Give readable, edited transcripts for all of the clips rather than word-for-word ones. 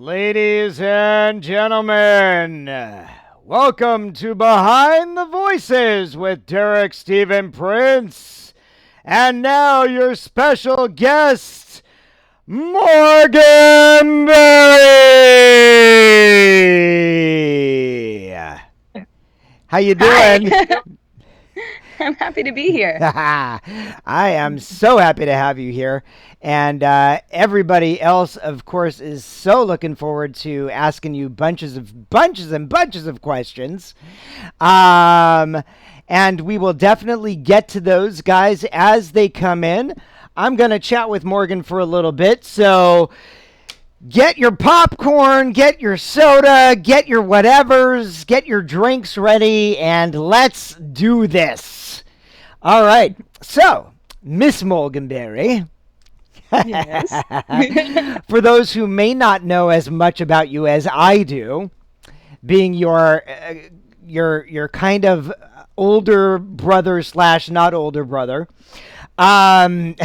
Ladies and gentlemen, welcome to Behind the Voices with Derek Stephen Prince. And now your special guest, Morgan Berry. How you doing? Hi. I'm happy to be here. I am so happy to have you here. And everybody else, of course, is so looking forward to asking you bunches of questions. Um, and we will definitely get to those guys as they come in. I'm going to chat with Morgan for a little bit. So get your popcorn, get your soda, get your whatevers, get your drinks ready, and let's do this. All right. So, Miss Morganberry, Yes. for those who may not know as much about you as I do, being your kind of older brother slash not older brother, um,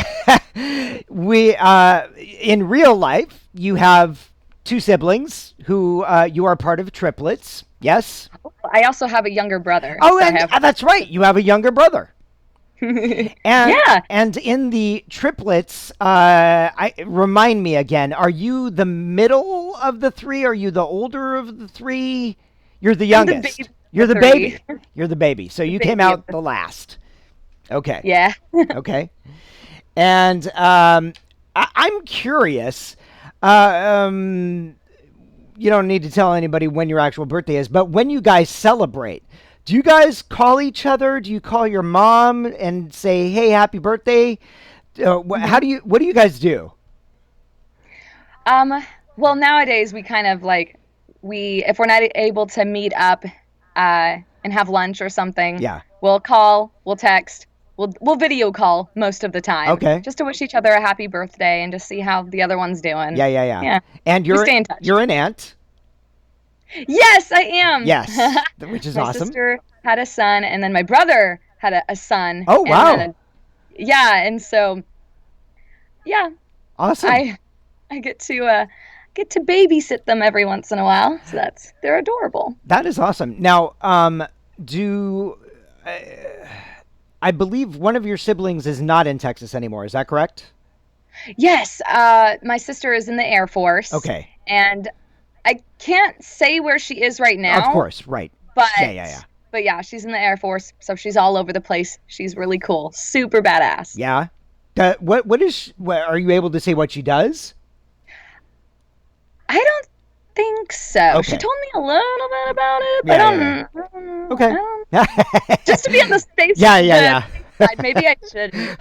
we in real life you have two siblings who you are part of triplets. Yes. I also have a younger brother, Oh, so I and have. that's right. You have a younger brother. And Yeah, and in the triplets, I remind me again. Are you the middle of the three? Are you the older of the three? You're the I'm the baby youngest. of You're the the three. baby. You're the baby. So The you came baby of out the the last. Okay. Yeah. Okay. And I'm curious. Um, you don't need to tell anybody when your actual birthday is, but when you guys celebrate, do you guys call each other? Do you call your mom and say, "Hey, happy birthday"? How hmm do you? What do you guys do? Um. Well, nowadays we kind of like we if we're not able to meet up, and have lunch or something, Yeah. we'll call, we'll text, we'll video call most of the time, Okay. just to wish each other a happy birthday and just see how the other one's doing. Yeah, yeah, yeah. Yeah, And we you're stay in touch. you're an aunt. Yes, I am. Yes, which is My awesome. sister had a son, and then my brother had a son, Oh and then wow, yeah, and so yeah, awesome. I I get to babysit them every once in a while, so they're adorable. That is awesome. Now, do I believe one of your siblings is not in Texas anymore? Is that correct? Yes, my sister is in the Air Force, Okay. and I can't say where she is right Of now, course, right. Yeah, yeah, yeah. but yeah, she's in the Air Force, so she's all over the place. She's really cool, super badass. Yeah. What are you able to say what she does? I don't think so. She Okay. told me a little bit about it, but Yeah, yeah, yeah. I don't know. I Okay. don't, just to be on the space, Yeah, yeah, the yeah. side, maybe I shouldn't.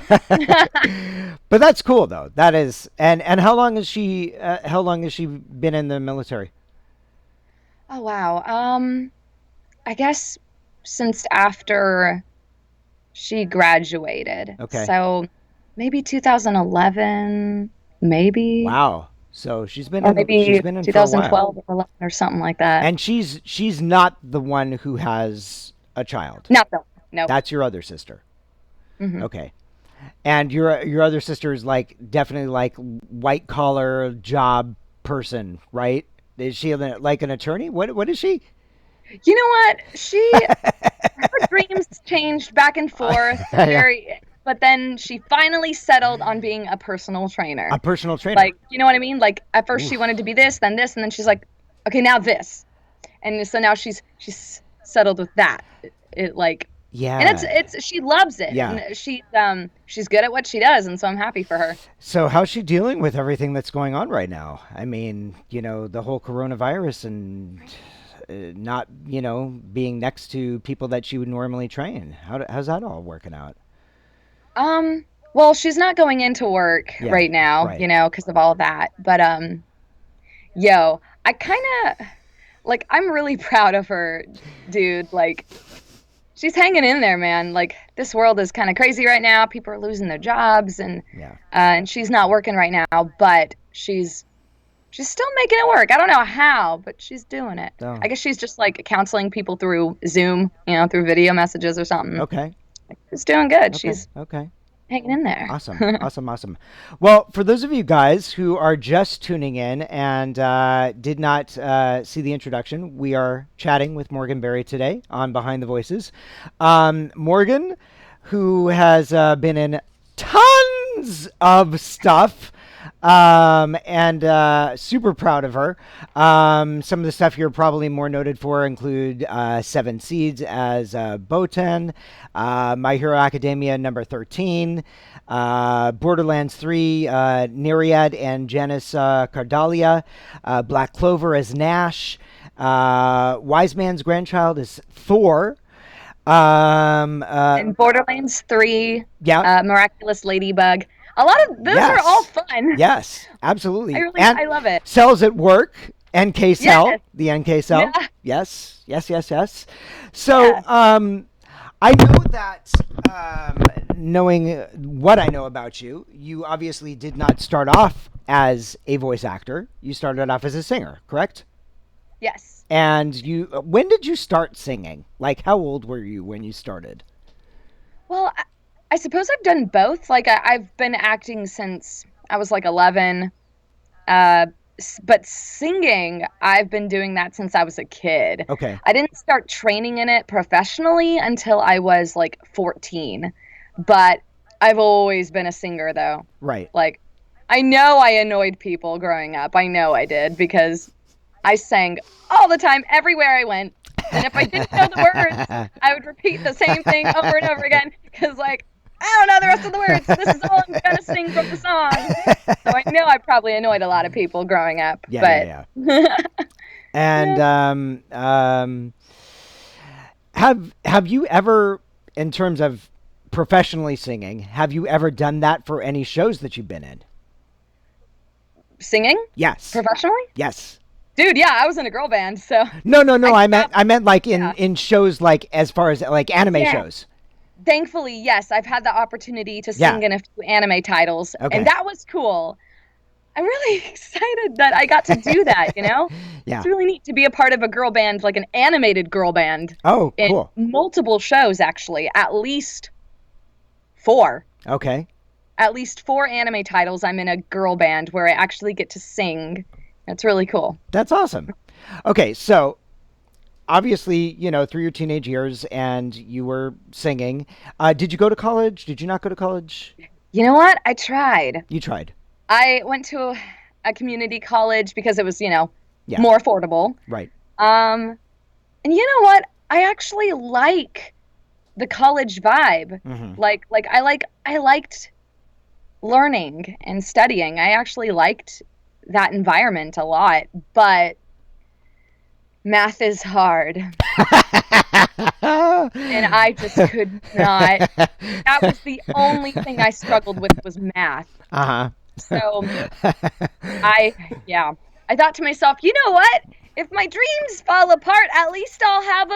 But that's cool though. That is, and how long has she? How long has she been in the military? Oh wow. I guess since after she graduated, Okay. so maybe 2011, maybe, Wow. So or she's maybe been in for a while, 2012 or 11 or something like that. and she's not the one who has a child. Not though. Nope. That's your other sister. hmm Okay. And your other sister is like definitely like white collar job person, right? Is she like an attorney? What is she? You know what? Her dreams changed back and forth Yeah, very, but then she finally settled on being a personal a trainer. personal trainer. Like, you know what I mean? Like at first she Oof. wanted to be this, and then she's like, okay, now this. And so now she's settled with that. It like and Yeah. it's she loves it. Yeah. And she's good at what she does, and so I'm happy for her. So how's she dealing with everything that's going on right now? I mean, the whole coronavirus and not, being next to people that she would normally train. How's that all working out? Well, she's not going into work Yeah. right now, Right. because of all of that. But yo, I kind of like I'm really proud of her, dude. Like she's hanging in there, man. Like this world is kind of crazy right now. People are losing their jobs, Yeah. and she's not working right now, but she's still making it work. I don't know how, but she's doing it. Oh. I guess she's just like counseling people through Zoom, through video messages or something. Okay. She's doing good. Okay. She's Okay. hanging in there. Awesome, awesome, awesome. Well, for those of you guys who are just tuning in and did not see the introduction, we are chatting with Morgan Berry today on Behind the Voices. Morgan, who has been in tons of stuff. And super proud of her. Some of the stuff you're probably more noted for include Seven Seeds as Botan, My Hero Academia number 13, Borderlands 3, Nereid and Janice Cardalia, Black Clover as Nash, Wise Man's Grandchild is Thor. And Borderlands 3, Yeah. Miraculous Ladybug. A lot of those are all fun. Yes, absolutely. I love it. Cells at Work, NK Cell, Yes. the NK Cell. Yeah. Yes, yes, yes, yes. So, Yes. I know that, knowing what I know about you, you obviously did not start off as a voice actor. You started off as a singer, correct? Yes. And when did you start singing? Like, how old were you when you started? Well, I suppose I've done both. Like I've been acting since I was like 11. But singing, I've been doing that since I was a kid. Okay. I didn't start training in it professionally until I was like 14. But I've always been a singer though. Right. Like I know I annoyed people growing up. I know I did because I sang all the time everywhere I went. And if I didn't know the words, I would repeat the same thing over and over again because like I don't know the rest of the words. This is all I'm gonna sing from the song. So I know I probably annoyed a lot of people growing up. Yeah, but And have you ever, in terms of professionally singing, have you ever done that for any shows that you've been in? Singing Yes. professionally? Yes. Dude, yeah, I was in a girl band, so No, no, no. I meant stopped- like in yeah. in shows like as far as like anime Yeah. shows. Thankfully, yes, I've had the opportunity to Yeah. sing in a few anime titles, Okay. and that was cool. I'm really excited that I got to do that, you know? Yeah. It's really neat to be a part of a girl band, like an animated girl band, Oh, in cool. multiple shows, actually. At least 4. Okay. At least 4 anime titles I'm in a girl band where I actually get to sing. That's really cool. That's awesome. Okay, so obviously, through your teenage years and you were singing. Did you go to college? Did you not go to college? You know what? I tried. You tried. I went to a community college because it was, Yeah. more affordable. Right. And you know what? I actually like the college vibe. Mm-hmm. Like I liked learning and studying. I actually liked that environment a lot, but math is hard. And I just could not. That was the only thing I struggled with was math. Uh-huh. So I thought to myself, you know what? If my dreams fall apart, at least I'll have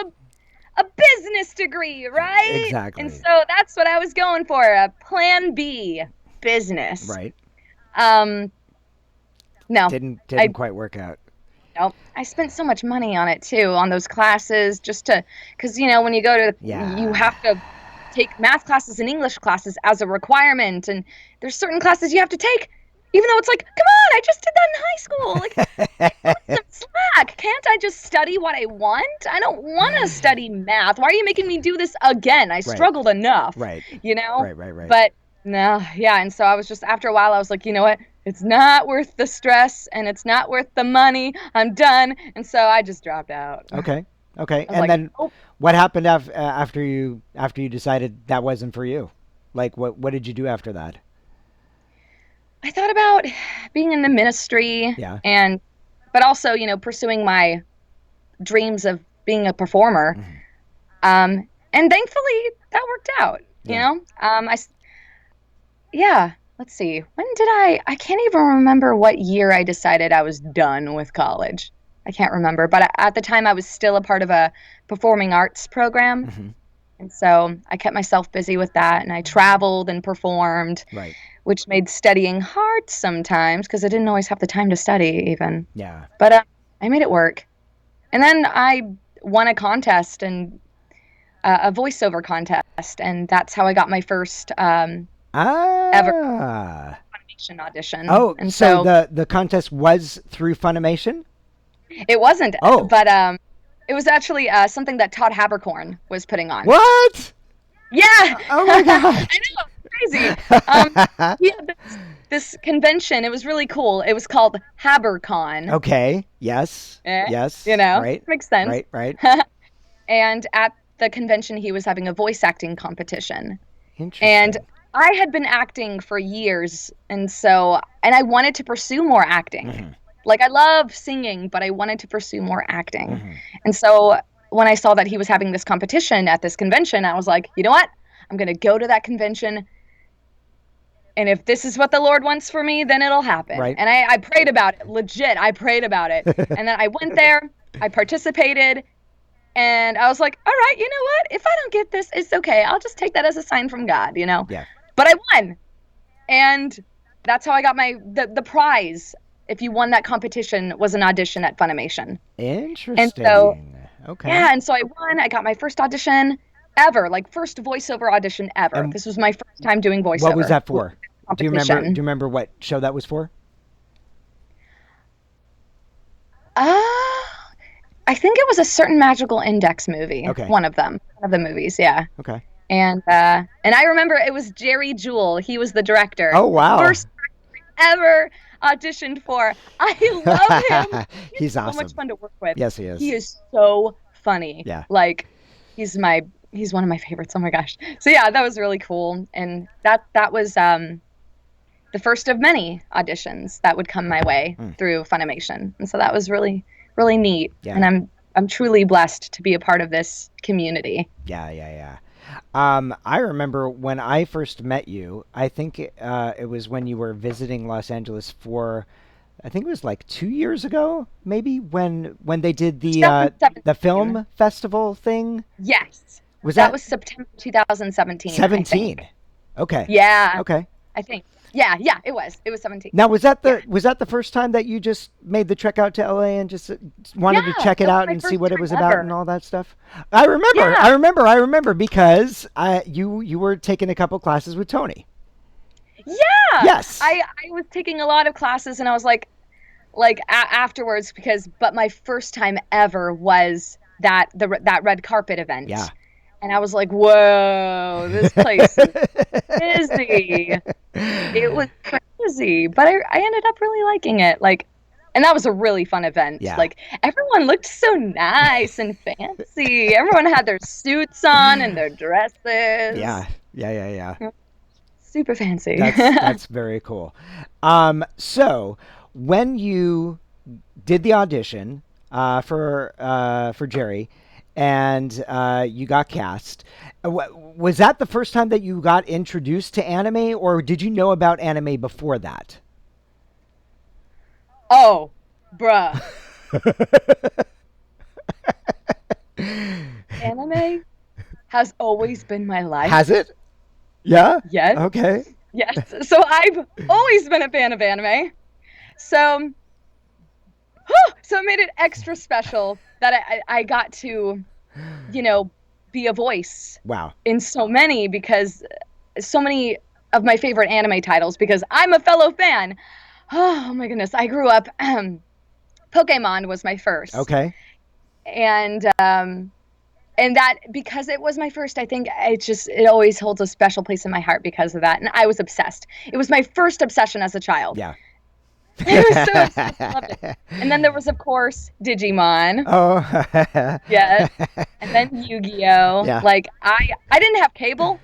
a business degree, right? Exactly. And so that's what I was going for, a plan B, business. Right. No. Didn't quite work out. Nope. I spent so much money on it too, on those classes, because when you go to, Yeah. you have to take math classes and English classes as a requirement, and there's certain classes you have to take, even though it's like, come on, I just did that in high school. Like, cut some slack. Can't I just study what I want? I don't want to study math. Why are you making me do this again? I struggled enough. Right. Right. But no, yeah, and so I was just, after a while, I was like, you know what? It's not worth the stress, and it's not worth the money. I'm done. And so I just dropped out. Okay. And like, then oh. what happened after you decided that wasn't for you? Like what did you do after that? I thought about being in the ministry, Yeah. but also, pursuing my dreams of being a performer. Mm-hmm. And thankfully that worked out, Yeah. Let's see. When did I can't even remember what year I decided I was done with college. I can't remember, but at the time I was still a part of a performing arts program. Mm-hmm. And so I kept myself busy with that, and I traveled and performed, Right. which made studying hard sometimes because I didn't always have the time to study even. Yeah. But I made it work. And then I won a contest, and a voiceover contest, and that's how I got my first ever Ah. Funimation audition. Oh, And so so the contest was through Funimation? it wasn't, Oh, but it was actually something that Todd Habercorn was putting on. what? Yeah, Oh my I God. know, crazy. Um, he had this convention. It was really cool. It was called HaberCon. Okay. Yes. Eh, Yes. Right. makes sense. Right. Right. And at the convention, he was having a voice acting competition. And Interesting. I had been acting for years, and I wanted to pursue more acting. Hmm. Like, I love singing, but I wanted to pursue more acting. Hmm. And so when I saw that he was having this competition at this convention, I was like, you know what? I'm going to go to that convention. And if this is what the Lord wants for me, then it'll happen. Right. And I prayed about it. Legit, I prayed about it. And then I went there, I participated, and I was like, all right, you know what? If I don't get this, it's okay. I'll just take that as a sign from God, you know? Yeah. But I won. And that's how I got the prize. If you won that competition, was an audition at Funimation. And so, Interesting. Okay. yeah, and so I won. I got my first audition ever, like first voiceover audition ever. And This was my first time doing voiceover. what was that for? Do you remember? Competition. Do you remember what show that was for? I think it was a certain Magical Index movie. Okay. One of them. One of the movies, yeah. Okay. And I remember it was Jerry Jewell. He was the director. Oh wow. First ever auditioned for. I love him. He's So awesome. much fun to work with. Yes, he is. He is so funny. Yeah. Like he's one of my favorites. Oh my gosh. So yeah, that was really cool. And that was the first of many auditions that would come my way through Funimation. And so that was really, really neat. Yeah. And I'm truly blessed to be a part of this community. Yeah, yeah, yeah. I remember when I first met you. I think it was when you were visiting Los Angeles for, I think it was like 2 years ago, maybe when they did the 2017. film festival thing. Yes. Was That that was September 2017. I 17? think. Okay. Yeah, Okay. I think. Yeah, it was. It was 17. Now was that the first time that you just made the trek out to LA and just wanted to Yeah, check it that was out my and see first what it time was about ever. and all that stuff? I remember. Yeah. I remember because you were taking a couple classes with Tony. Yeah. Yes. I was taking a lot of classes, and I was afterwards but my first time ever was that red carpet event. Yeah. And I was like, whoa, this place is busy. It was crazy, but I ended up really liking it. And that was a really fun event. Yeah. Like, everyone looked so nice and fancy. Everyone had their suits on and their dresses. Yeah. Yeah. Super fancy. That's very cool. So when you did the audition for Jerry, and you got cast, was that the first time that you got introduced to anime, or did you know about anime before that? Oh, bruh. Anime has always been my life. Has it? Yeah. Yes. Okay. Yes. So I've always been a fan of anime. So it made it extra special that I got to, be a voice Wow. in so many of my favorite anime titles, because I'm a fellow fan. Oh my goodness. I grew up, Pokemon was my first. Okay. And that, because it was my first, I think it always holds a special place in my heart because of that. And I was obsessed. It was my first obsession as a child. Yeah. I was so obsessed. I loved it. And then there was, of course, Digimon. Oh. Yes. And then Yu-Gi-Oh. Yeah. Like, I didn't have cable,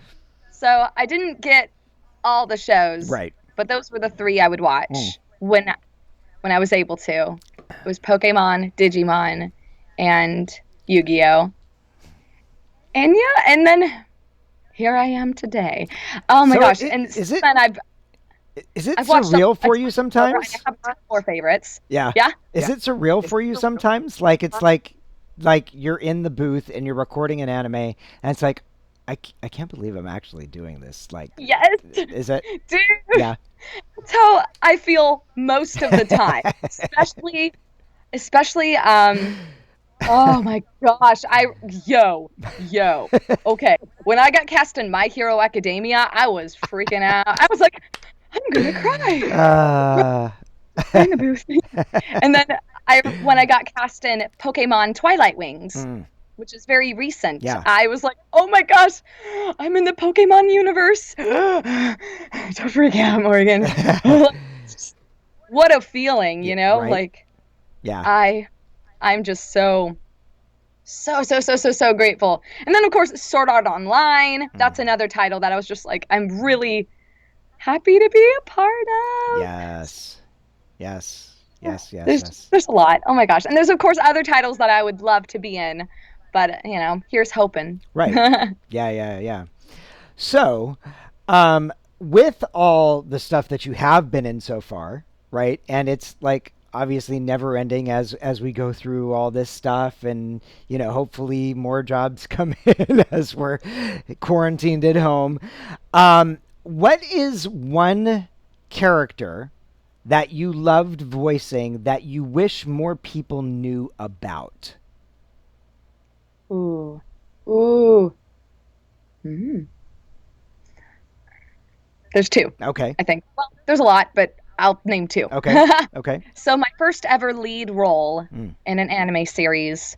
so I didn't get all the shows. Right. But those were the three I would watch when I was able to. It was Pokemon, Digimon, and Yu-Gi-Oh. And yeah, and then here I am today. Oh my So gosh! is it I've watched surreal for you sometimes? I have two more favorites. Yeah. Yeah. Is it surreal for you sometimes? Like it's like you're in the booth and you're recording an anime and it's like I can't believe I'm actually doing this. Like Yes, is it? dude. Yeah. That's how I feel most of the time, especially Oh my gosh. Yo. Okay. When I got cast in My Hero Academia, I was freaking out. I was like, I'm gonna cry. uh, Cry in the booth. And then when I got cast in Pokemon Twilight Wings, mm, which is very recent, yeah. I was like, oh my gosh, I'm in the Pokemon universe. Don't freak out, Morgan. What a feeling, Yeah, you know? right? Like Yeah. I I'm just so grateful. And then of course Sword Art Online. Mm. That's another title that I was just like, I'm really happy to be a part of. Yes. Yes. Yes. Yes. There's Yes. there's a lot. Oh my gosh. And there's of course other titles that I would love to be in. But here's hoping. Right. Yeah. Yeah. Yeah. So, with all the stuff that you have been in so far, right? And it's like obviously never ending as we go through all this stuff, and hopefully more jobs come in as we're quarantined at home. What is one character that you loved voicing that you wish more people knew about? Ooh. Ooh. Mm. There's two, Okay. I think. Well, there's a lot, but I'll name two. Okay. Okay. So my first ever lead role Mm. in an anime series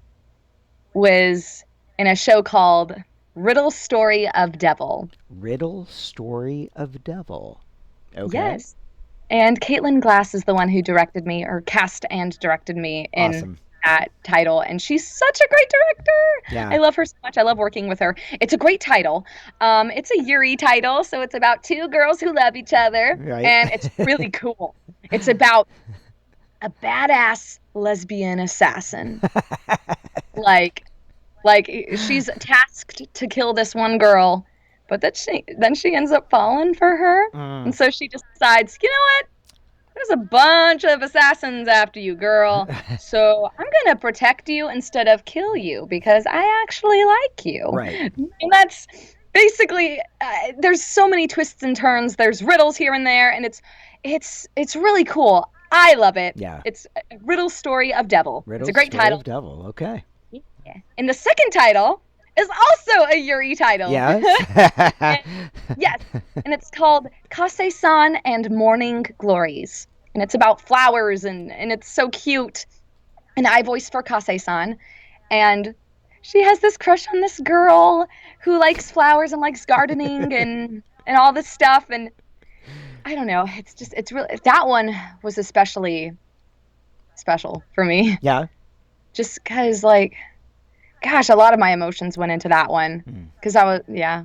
was in a show called Riddle Story of Devil. Riddle Story of Devil. Okay. Yes. And Caitlin Glass is the one who directed me, or cast and directed me in Awesome. that title. And she's such a great director. I Yeah. love her so much. I love working with her. It's a great title. It's a Yuri title, so it's about two girls who love each other, Right. and it's really cool. It's about a badass lesbian assassin. Like, like she's tasked to kill this one girl, but then she ends up falling for her. Mm. And so she decides, you know what? There's a bunch of assassins after you, girl. So I'm gonna protect you instead of kill you because I actually like you. Right. And that's basically there's so many twists and turns. There's riddles here and there, and it's really cool. I love it. Yeah. It's a Riddle Story of Devil. It's Riddle a great Story title. of Devil. Okay. Yeah. And the second title is also a Yuri title. Yes. And yes, and it's called Kase-san and Morning Glories. And it's about flowers and it's so cute. And I voiced for Kase-san, and she has this crush on this girl who likes flowers and likes gardening and all this stuff. And I don't know, it's really, that one was especially special for me. Yeah. Just because, like, gosh, a lot of my emotions went into that one. Mm. Because I was, yeah.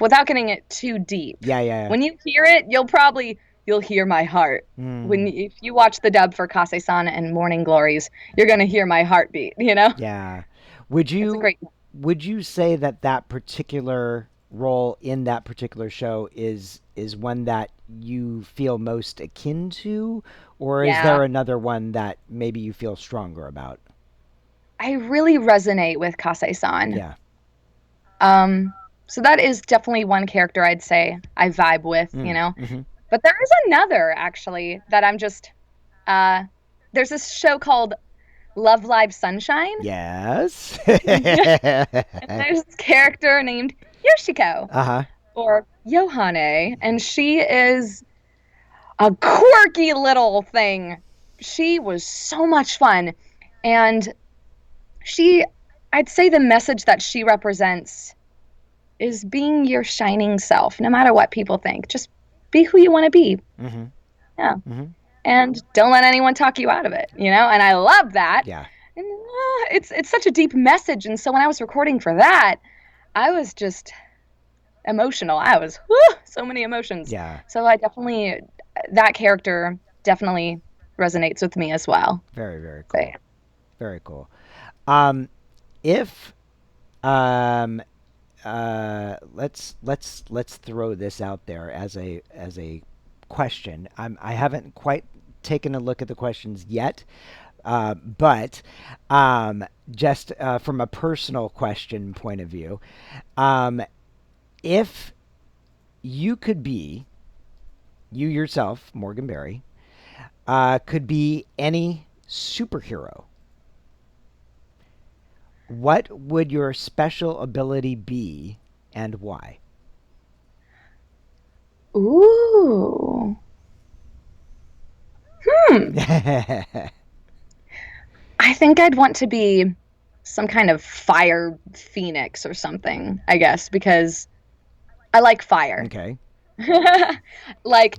Without getting it too deep. Yeah. Yeah. When you hear it, you'll hear my heart. Mm. If you watch the dub for Kase-san and Morning Glories, you're gonna hear my heartbeat. Yeah. Would It's a you great. would you say that that particular role in that particular show is one that you feel most akin to, or is Yeah, there another one that maybe you feel stronger about? I really resonate with Kase-san. Yeah. Um, so that is definitely one character I'd say I vibe with. Mm. Hmm. But there is another actually that I'm just. Uh, there's this show called Love Live Sunshine. Yes. And there's this character named Yoshiko Uh-huh. or Yohane, and she is a quirky little thing. She was so much fun, and she, I'd say the message that she represents is being your shining self, no matter what people think. Just be who you want to be. Hmm. Yeah. Hmm. And don't let anyone talk you out of it. And I love that. Yeah. And it's such a deep message, and so when I was recording for that, I was just emotional. I was so many emotions. Yeah. So I definitely that character definitely resonates with me as well. Very, very So, cool. Very cool. Um, if um, let's throw this out there as a question. I haven't quite taken a look at the questions yet, but just from a personal question point of view, um, if you could be you yourself, Morgan Berry, could be any superhero, what would your special ability be and why? Ooh. I think I'd want to be some kind of fire phoenix or something, I guess, because I like fire. Okay. Like,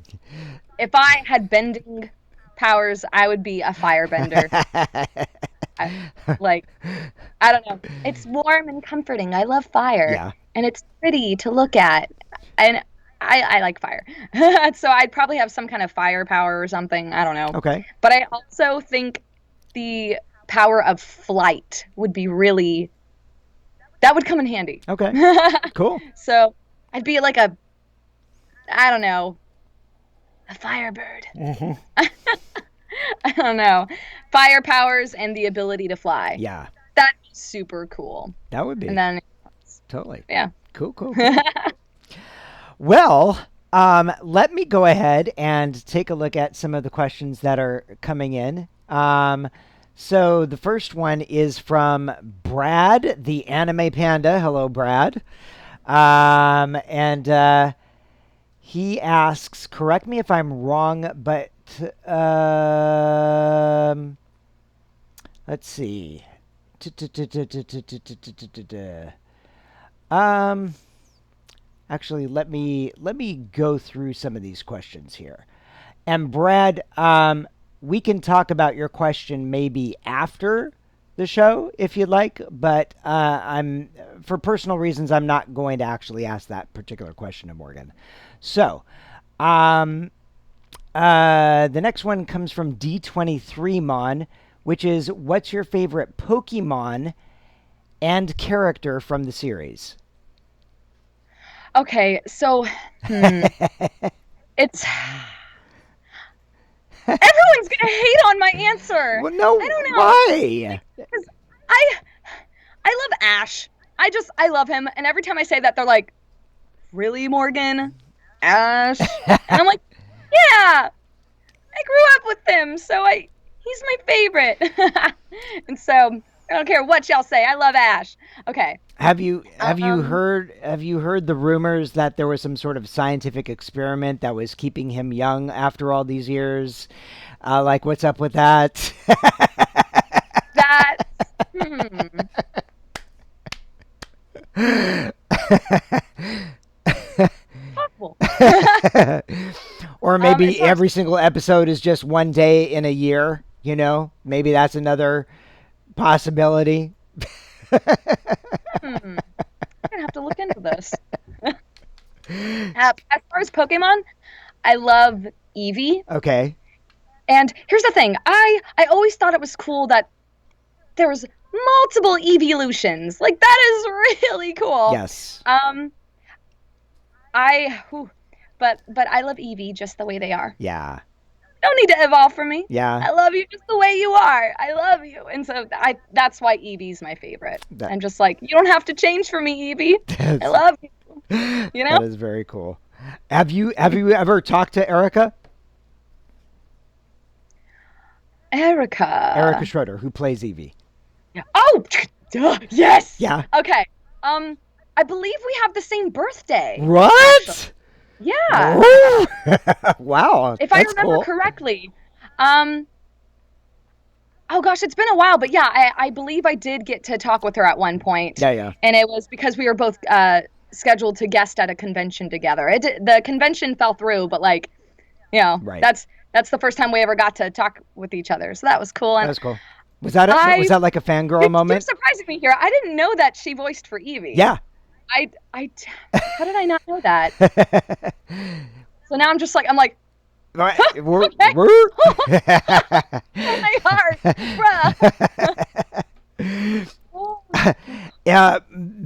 if I had bending powers, I would be a firebender. I, like, I don't know. It's warm and comforting. I love fire, Yeah. and it's pretty to look at. And I like fire. So I'd probably have some kind of fire power or something. I don't know. Okay. But I also think the power of flight would be really, that would come in handy. Okay. Cool. So I'd be like a, I don't know, a firebird. Hmm. I don't know. Fire powers and the ability to fly. Yeah. That'd be super cool. That would be. And then, Totally. yeah. Cool, cool. Well, let me go ahead and take a look at some of the questions that are coming in. So the first one is from Brad, the anime panda. Hello, Brad. And he asks, correct me if I'm wrong, but let's see. Um, Actually, let me go through some of these questions here. And Brad, we can talk about your question maybe after the show if you'd like, but I'm for personal reasons I'm not going to actually ask that particular question to Morgan. So, the next one comes from D23mon, which is what's your favorite Pokemon and character from the series? Okay, so it's everyone's gonna hate on my answer. Well, no, I don't know. why? Because I I love Ash. I love him, and every time I say that, they're like, "Really, Morgan? Ash?" And I'm like, "Yeah, I grew up with him, so he's my favorite." And so I don't care what y'all say. I love Ash. Okay. Have you Um, heard the rumors that there was some sort of scientific experiment that was keeping him young after all these years? Like, what's up with that? that hmm. Possible. Or As maybe far as every single episode is just one day in a year, you know? Maybe that's another possibility. I'm gonna have to look into this. As far as Pokemon, I love Eevee. Okay. And here's the thing, I always thought it was cool that there was multiple evolutions. Like that is really cool. Yes. But I love Eevee just the way they are. Yeah. Don't need to evolve for me. Yeah. I love you just the way you are. I love you. And so that's why Eevee's my favorite. That- And just like, you don't have to change for me, Eevee. I love you. You know? That is very cool. Have you ever talked to Erica? Erica Schroeder, who plays Eevee. Yeah. Oh, duh, yes. Yeah. Okay. I believe we have the same birthday. What? Yeah. Woo! Wow. If I that's remember cool. correctly. Oh gosh, it's been a while, but yeah, I believe I did get to talk with her at one point. Yeah. And it was because we were both scheduled to guest at a convention together. The convention fell through, but like, you know, Right. that's the first time we ever got to talk with each other. So that was cool. That And was cool. Was that like a fangirl you're moment? surprising me here. I didn't know that she voiced for Eevee. Yeah. How did I not know that? So now I'm like, Right. Okay. my heart, bruh. Yeah,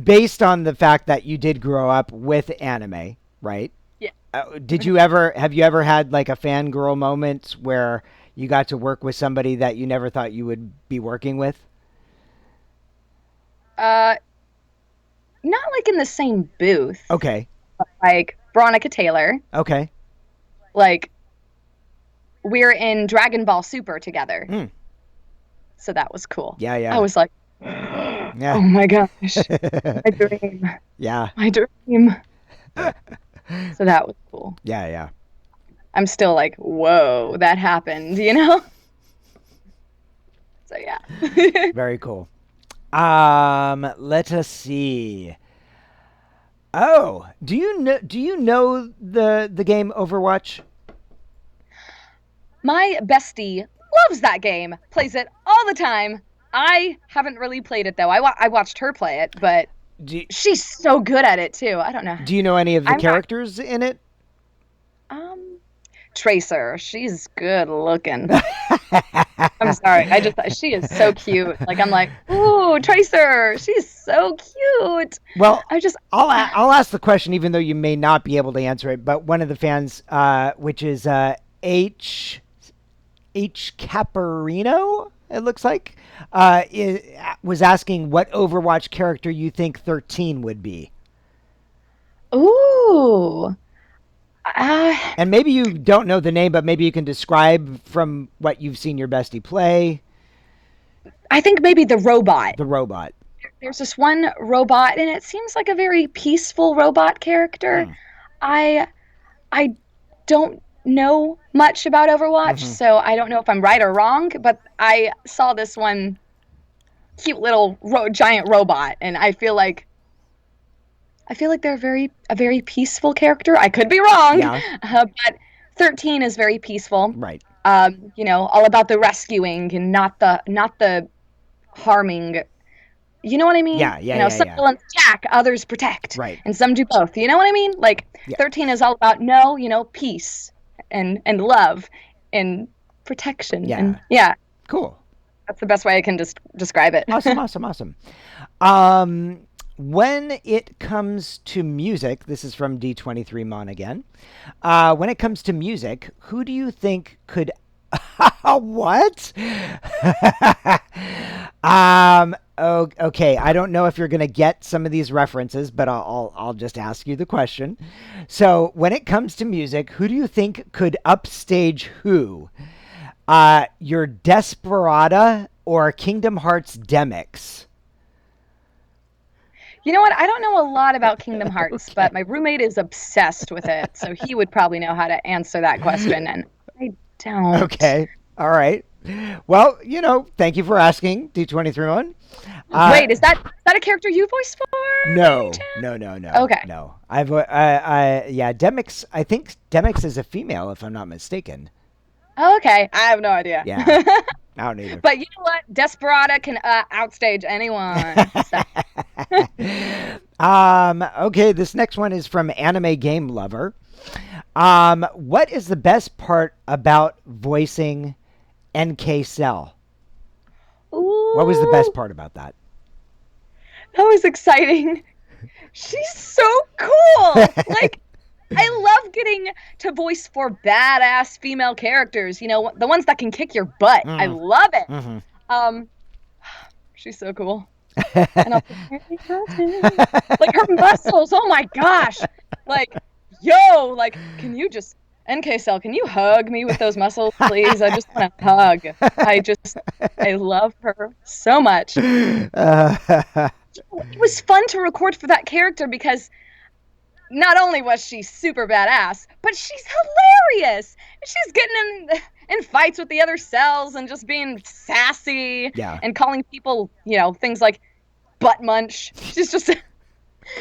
based on the fact that you did grow up with anime, right? Yeah. Have you ever had like a fangirl moment where you got to work with somebody that you never thought you would be working with? Not like in the same booth. Okay. Like Veronica Taylor. Okay. Like we're in Dragon Ball Super together. Mm. So that was cool. Yeah, yeah. I was like, Yeah. oh my gosh, my dream, Yeah. my dream. So that was cool. Yeah, yeah. I'm still like, whoa, that happened, you know? So yeah. Very cool. Let us see. Oh, do you know the game Overwatch? My bestie loves that game, plays it all the time. I haven't really played it though. I watched her play it, but Do she's so good at it too. I don't know. do you know any of the I'm not characters in it? um Tracer. She's good looking. I'm sorry. I just she is so cute. Like I'm like, ooh, Tracer. She's so cute. Well, I just I'll ask the question, even though you may not be able to answer it. But one of the fans, which is H Caparino, it looks like, was asking what Overwatch character you think 13 would be. ooh. Uh, And maybe you don't know the name, but maybe you can describe from what you've seen your bestie play I think maybe the robot. the robot. There's this one robot, and it seems like a very peaceful robot character. Hmm. I I don't know much about Overwatch, Hmm. so I don't know if I'm right or wrong, but I saw this one cute little giant robot, and I feel like they're a very peaceful character. I could be wrong, Yeah, but 13 is very peaceful. right. All about the rescuing and not the harming. You know what I mean? Yeah, yeah, yeah, Some yeah. villains attack, others protect, Right. and some do both. You know what I mean? Like Yeah, 13 is all about no, peace and love and protection. yeah. And yeah, Cool. that's the best way I can just describe it. Awesome, awesome, awesome. Um, when it comes to music, this is from D23 Mon again. When it comes to music, who do you think could what? Okay, I don't know if you're going to get some of these references, but I'll just ask you the question. So, when it comes to music, who do you think could upstage who? Your Desperada or Kingdom Hearts Demix? You know what? I don't know a lot about Kingdom Hearts, Okay. but my roommate is obsessed with it, so he would probably know how to answer that question, and I don't. Okay. All right. Well, thank you for asking, D23 one. Wait, is that a character you voiced for by any No, chance? no, no, no, Okay. no. Yeah, Demix. I think Demix is a female, if I'm not mistaken. Okay, I have no idea. Yeah, I don't either. But you know what? Desperada can outstage anyone. So, Okay, this next one is from Anime Game Lover. What is the best part about voicing NK Cell? What was the ooh, best part about that? that was exciting. She's so cool. Like, I love getting to voice for badass female characters. The ones that can kick your butt. I Mm, love it. mhm. Um, she's so cool. And also, like her muscles. Oh my gosh. Like, yo, like, can you just NK Cell, can you hug me with those muscles, please? I just want to hug. I love her so much. Uh, It was fun to record for that character because not only was she super badass, but she's hilarious. She's getting in fights with the other cells and just being sassy yeah, and calling people, things like butt munch.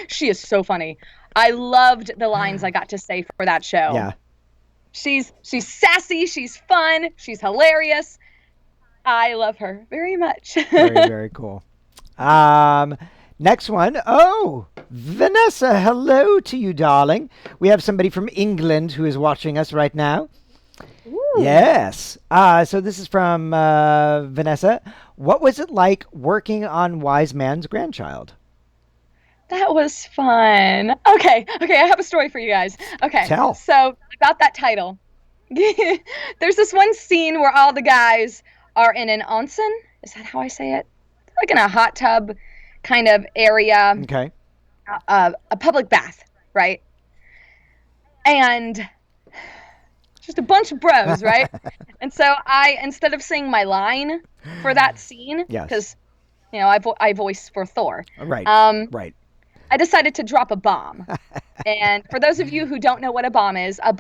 She is so funny. I loved the lines I got to say for that show. yeah. She's sassy, she's fun, she's hilarious. I love her very much. Very, very cool. Next one. Oh, Vanessa, hello to you, darling. We have somebody from England who is watching us right now. Ooh. Yes. So this is from Vanessa. What was it like working on Wise Man's Grandchild? That was fun. Okay, I have a story for you guys. Okay, Tell. so about that title. There's this one scene where all the guys are in an onsen. Is that how I say it? Like in a hot tub kind of area, Okay. a public bath, right? And just a bunch of bros, right? And so instead of saying my line for that scene, Yes. because I voice for Thor, Right. Right. I decided to drop a bomb. And for those of you who don't know what a bomb is a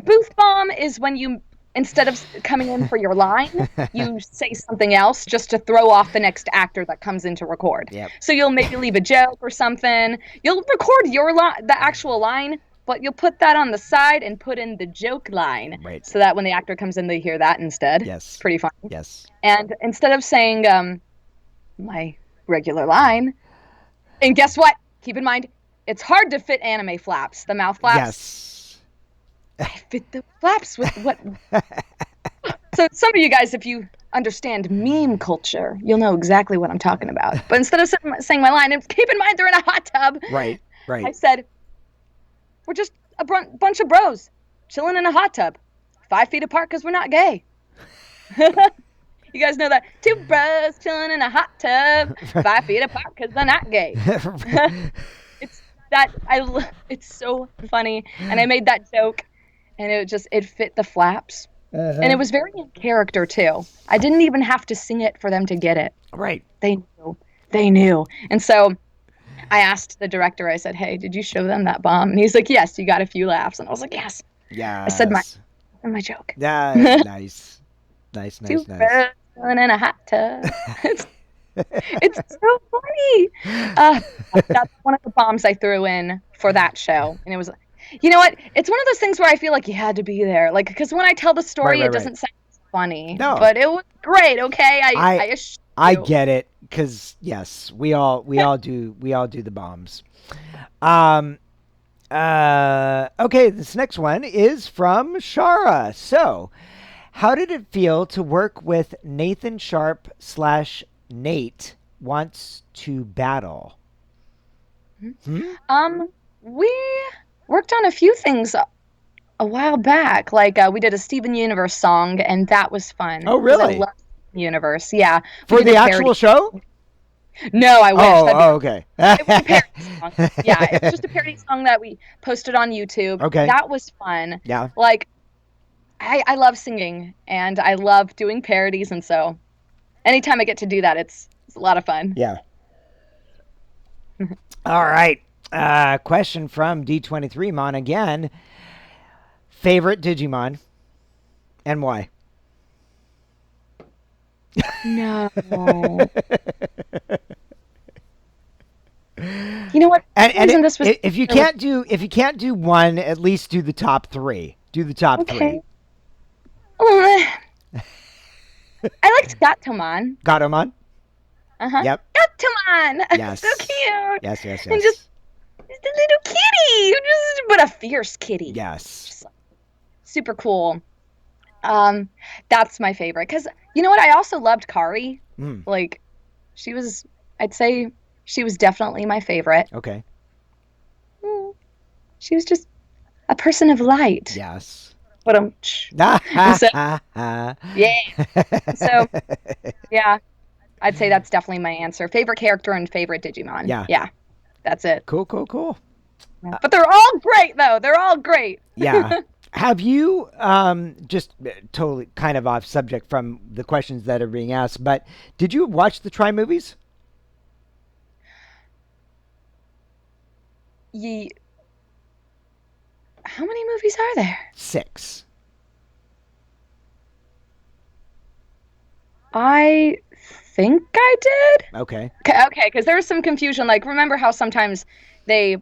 booth bomb is when you, instead of coming in for your line, you say something else just to throw off the next actor that comes in to record. Yep. So you'll maybe leave a joke or something. You'll record your the actual line, but you'll put that on the side and put in the joke line. Right. So that when the actor comes in, they hear that instead. Yes. It's pretty funny. Yes. And instead of saying my regular line, and guess what? Keep in mind, it's hard to fit anime flaps, the mouth flaps. Yes. I fit the flaps with what? So some of you guys, if you understand meme culture, you'll know exactly what I'm talking about. But instead of saying my line, and keep in mind they're in a hot tub. Right. Right. I said, we're just a bunch of bros chilling in a hot tub, 5 feet apart because we're not gay. You guys know that? 2 bros chilling in a hot tub, 5 feet apart because they're not gay. It's so funny, and I made that joke, and it fit the flaps, and it was very in character too. I didn't even have to sing it for them to get it. Right. They knew, and so I asked the director. I said, "Hey, did you show them that bomb?" And he's like, "Yes, you got a few laughs." And I was like, "Yes." Yeah. I said my joke. Yeah. Nice. Nice. 2 bros chilling in a hot tub. It's so funny. That's one of the bombs I threw in for that show, and it was, you know what? It's one of those things where I feel like you had to be there, like, because when I tell the story, Right. it doesn't sound funny, No. but it was great. Okay, I get it, because yes, we all do the bombs. Okay, this next one is from Shara. So, how did it feel to work with Nathan Sharp / Nate Wants to Battle? We worked on a few things a while back. Like we did a Steven Universe song, and that was fun. Oh, really? I love Steven Universe. Yeah. For the actual show? No, I wish. Okay. It was a parody song. Yeah, it was just a parody song that we posted on YouTube. Okay. That was fun. Yeah. Like, I love singing, and I love doing parodies, and so anytime I get to do that, it's a lot of fun. Yeah. All right. Question from D23 Mon again. Favorite Digimon and why? No. You know what? And this was if you can't do one, at least do the top 3. Do the top 3. I liked Gatomon. Gatomon? Uh-huh. Yep. Gatomon. Yes. So cute. Yes. And just the little kitty. But a fierce kitty. Yes. Just super cool. That's my favorite. Because, you know what? I also loved Kari. Like, I'd say she was definitely my favorite. Okay. She was just a person of light. Yes. But yeah. So yeah, I'd say that's definitely my answer. Favorite character and favorite Digimon. Yeah. That's it. Cool. But they're all great, though. They're all great. Yeah. Have you just totally kind of off subject from the questions that are being asked, but did you watch the Tri movies? How many movies are there? 6. I think I did. Okay. Okay, because there was some confusion. Like, remember how sometimes they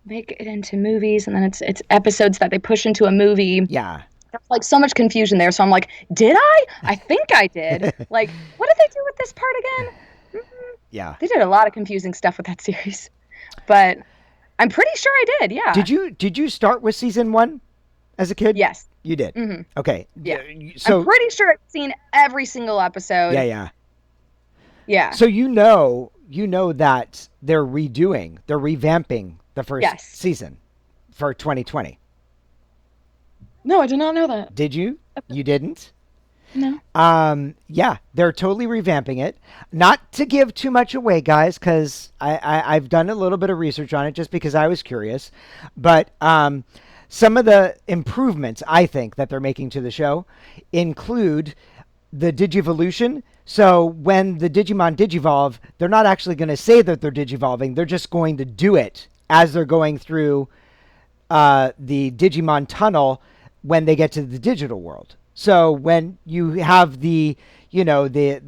make it into movies and then it's episodes that they push into a movie? Yeah. There's like so much confusion there. So I'm like, did I? I think I did. Like, what did they do with this part again? Yeah. They did a lot of confusing stuff with that series, but I'm pretty sure I did. Yeah. Did you start with season 1 as a kid? Yes. You did. Mm-hmm. Okay. Yeah. So I'm pretty sure I've seen every single episode. Yeah. So you know that they're revamping the first season for 2020. No, I did not know that. Did you? You didn't? No. Yeah, they're totally revamping it. Not to give too much away, guys, because I've done a little bit of research on it just because I was curious. But some of the improvements I think that they're making to the show include the Digivolution. So when the Digimon digivolve, they're not actually going to say that they're digivolving. They're just going to do it as they're going through the Digimon tunnel when they get to the digital world. So when you have the, you know, the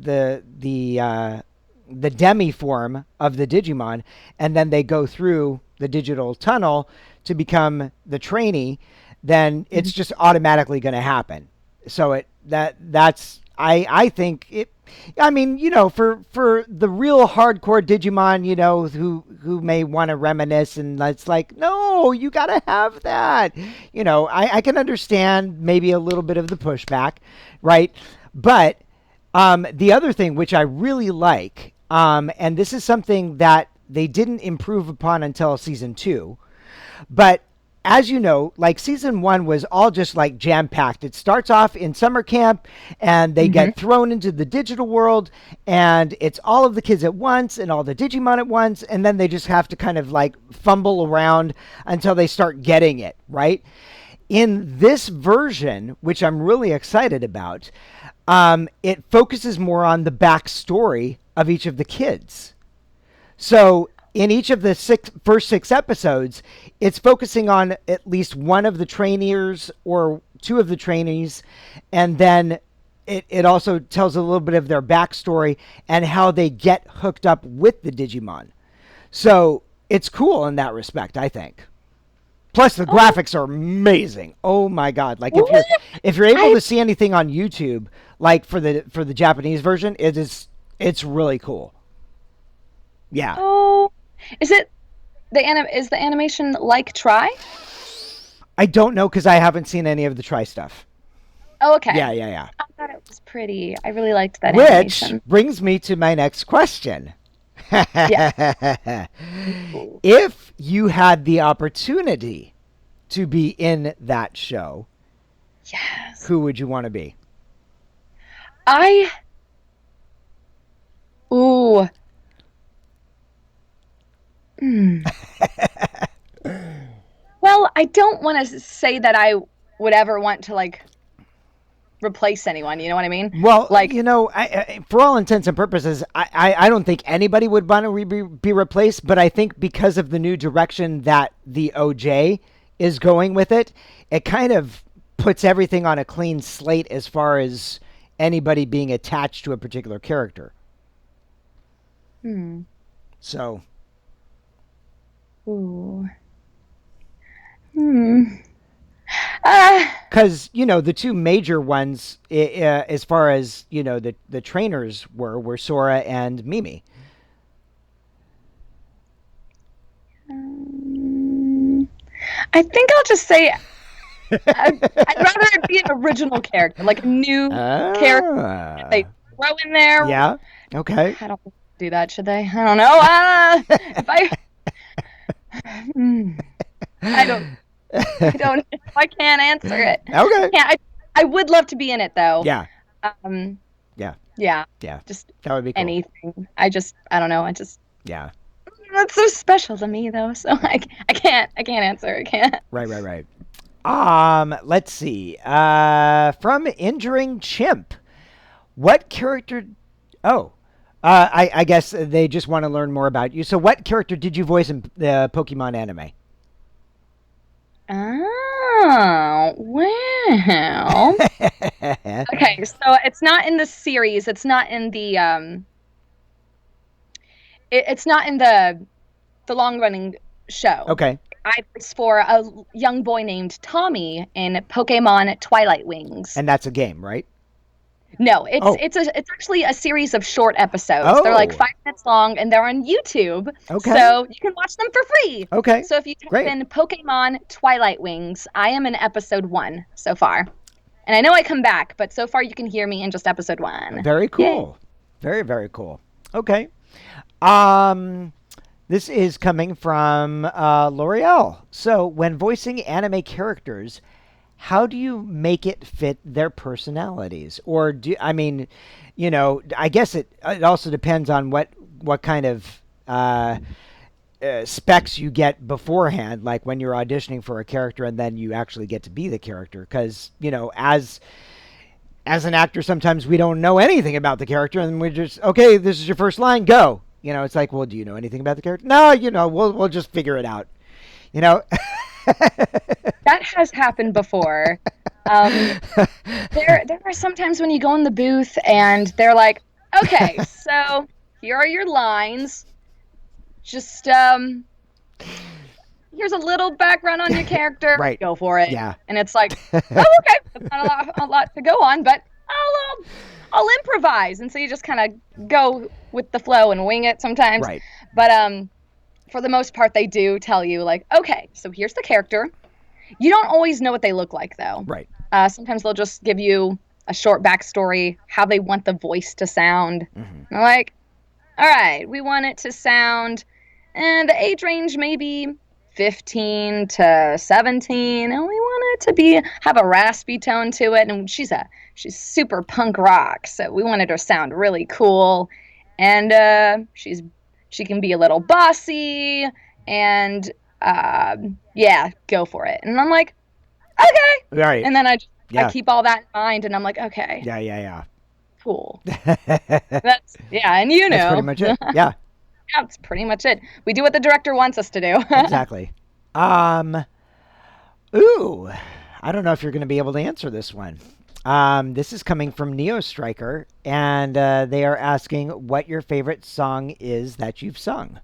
demi form of the Digimon, and then they go through the digital tunnel to become the trainee, then it's just automatically going to happen. So that's I think it. I mean, you know, for the real hardcore Digimon, you know, who may want to reminisce, and it's like, no, you gotta have that. You know, I can understand maybe a little bit of the pushback, right? But the other thing which I really like, and this is something that they didn't improve upon until season 2, but as you know, like season 1 was all just like jam packed. It starts off in summer camp and they get thrown into the digital world, and it's all of the kids at once and all the Digimon at once. And then they just have to kind of like fumble around until they start getting it, right? In this version, which I'm really excited about, it focuses more on the backstory of each of the kids. So in each of the first six episodes, it's focusing on at least one of the trainees or two of the trainees, and then it also tells a little bit of their backstory and how they get hooked up with the Digimon. So it's cool in that respect, I think. Plus the graphics are amazing. Oh my god! Like if you're able to see anything on YouTube, like for the Japanese version, it's really cool. Yeah. Oh, is it is the animation like Try? I don't know because I haven't seen any of the Try stuff. Oh, okay. Yeah. I thought it was pretty. I really liked that Which animation. brings me to my next question. Yeah. If you had the opportunity to be in that show, Yes. who would you want to be? Ooh. Hmm. Well, I don't want to say that I would ever want to like replace anyone. You know what I mean? Well, Like, you know, for all intents and purposes, I don't think anybody would want to be replaced, but I think because of the new direction that the OJ is going with it, it kind of puts everything on a clean slate as far as anybody being attached to a particular character. hmm. So, Ooh. Hmm. Ah. because you know the two major ones, as far as you know, the trainers were Sora and Mimi. I think I'll just say I'd rather it be an original character, like a new character that they throw in there. Yeah. Okay. I don't do that, should they? I don't know. If I don't. I can't answer it. Okay. I would love to be in it though. Yeah. Um. Yeah. Yeah. Yeah. Just That would be cool. anything. I don't know. Yeah. That's so special to me though. So I can't answer. I can't. Right. Let's see. From Injuring Chimp, what character? Oh, I guess they just want to learn more about you. So, what character did you voice in the Pokemon anime? Oh, well. Okay, so it's not in the series. It's not in the it's not in the long running show. Okay. I was for a young boy named Tommy in Pokemon Twilight Wings. And that's a game, right? No, it's actually a series of short episodes. They're like 5 minutes long, and they're on YouTube. Okay. So you can watch them for free. Okay. So if you type in Pokemon Twilight Wings, I am in episode 1 so far. And I know I come back, but so far you can hear me in just episode 1. Very cool. Yay. Very, very cool. Okay. This is coming from L'Oreal. So when voicing anime characters, how do you make it fit their personalities? Or I guess it also depends on what kind of specs you get beforehand, like when you're auditioning for a character and then you actually get to be the character. Because, as an actor, sometimes we don't know anything about the character and we're just, okay, this is your first line, go. It's like, well, do you know anything about the character? No, we'll just figure it out. That has happened before. There are sometimes when you go in the booth and they're like, okay, so here are your lines. Just here's a little background on your character. Right. Go for it. Yeah. And it's like, oh, okay, that's not a lot to go on, but I'll improvise. And so you just kind of go with the flow and wing it sometimes. Right. But for the most part, they do tell you, like, okay, so here's the character. You don't always know what they look like, though. Right. Sometimes they'll just give you a short backstory, how they want the voice to sound. Mm-hmm. They're like, all right, we want it to sound, and the age range maybe 15 to 17, and we want it to have a raspy tone to it. And she's super punk rock, so we wanted her to sound really cool. And she can be a little bossy, and yeah, go for it. And I'm like, okay. Right. And then I keep all that in mind, and I'm like, okay. Yeah. Cool. That's and That's pretty much it. Yeah. That's pretty much it. We do what the director wants us to do. Exactly. Ooh, I don't know if you're going to be able to answer this one. This is coming from Neo Striker, and they are asking what your favorite song is that you've sung.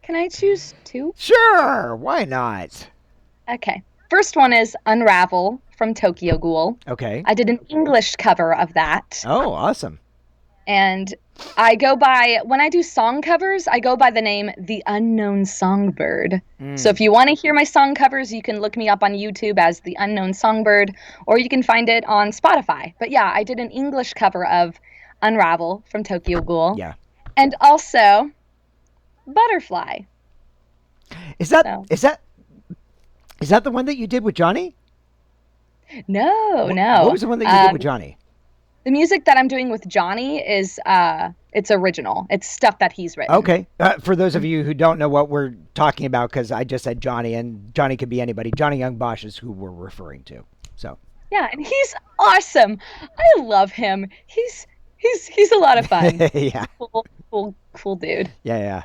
Can I choose two? Sure, why not? Okay. First one is Unravel from Tokyo Ghoul. Okay. I did an English cover of that. Oh, awesome. And when I do song covers, I go by the name The Unknown Songbird. So if you want to hear my song covers, you can look me up on YouTube as The Unknown Songbird, or you can find it on Spotify. But yeah, I did an English cover of Unravel from Tokyo Ghoul. Yeah. And also Butterfly. Is that the one that you did with Johnny? No. What was the one that you did with Johnny? The music that I'm doing with Johnny is it's original. It's stuff that he's written. Okay. For those of you who don't know what we're talking about, because I just said Johnny, and Johnny could be anybody. Johnny Young Bosch is who we're referring to. So. Yeah, and he's awesome. I love him. He's a lot of fun. Yeah. Cool dude. Yeah.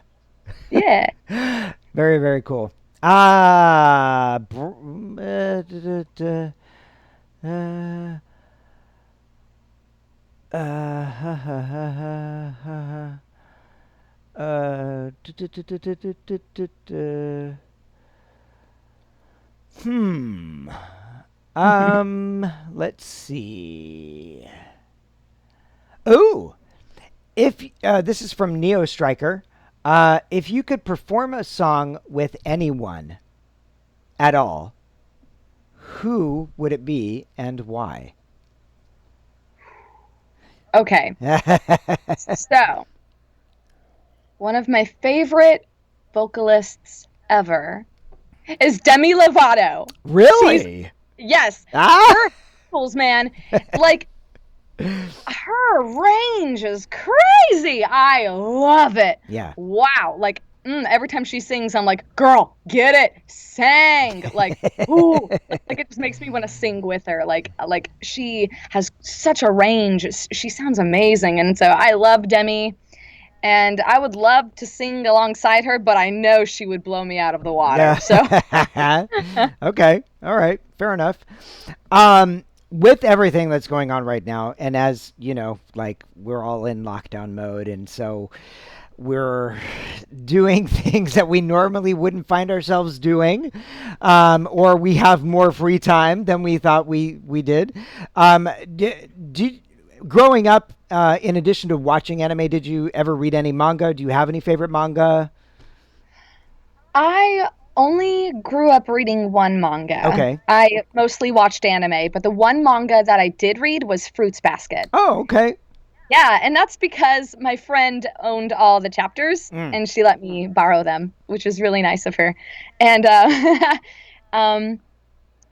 Yeah. Very, very cool. Let's see. Oh, if this is from Neo Striker. If you could perform a song with anyone at all, who would it be and why? Okay. So, one of my favorite vocalists ever is Demi Lovato. Really? Yes. Ah! Her vocals, man, like, her range is crazy. I love it. Yeah. Wow. Like, every time she sings, I'm like, girl, get it, sang. Like, ooh, like it just makes me want to sing with her. Like she has such a range. She sounds amazing, and so I love Demi, and I would love to sing alongside her, but I know she would blow me out of the water. Yeah. So, okay, all right, fair enough. With everything that's going on right now, and as you know, like we're all in lockdown mode, and so we're doing things that we normally wouldn't find ourselves doing, or we have more free time than we thought we did. Growing up, in addition to watching anime, did you ever read any manga? Do you have any favorite manga? I only grew up reading one manga. Okay. I mostly watched anime, but the one manga that I did read was Fruits Basket. Oh, okay. Yeah, and that's because my friend owned all the chapters, and she let me borrow them, which is really nice of her. And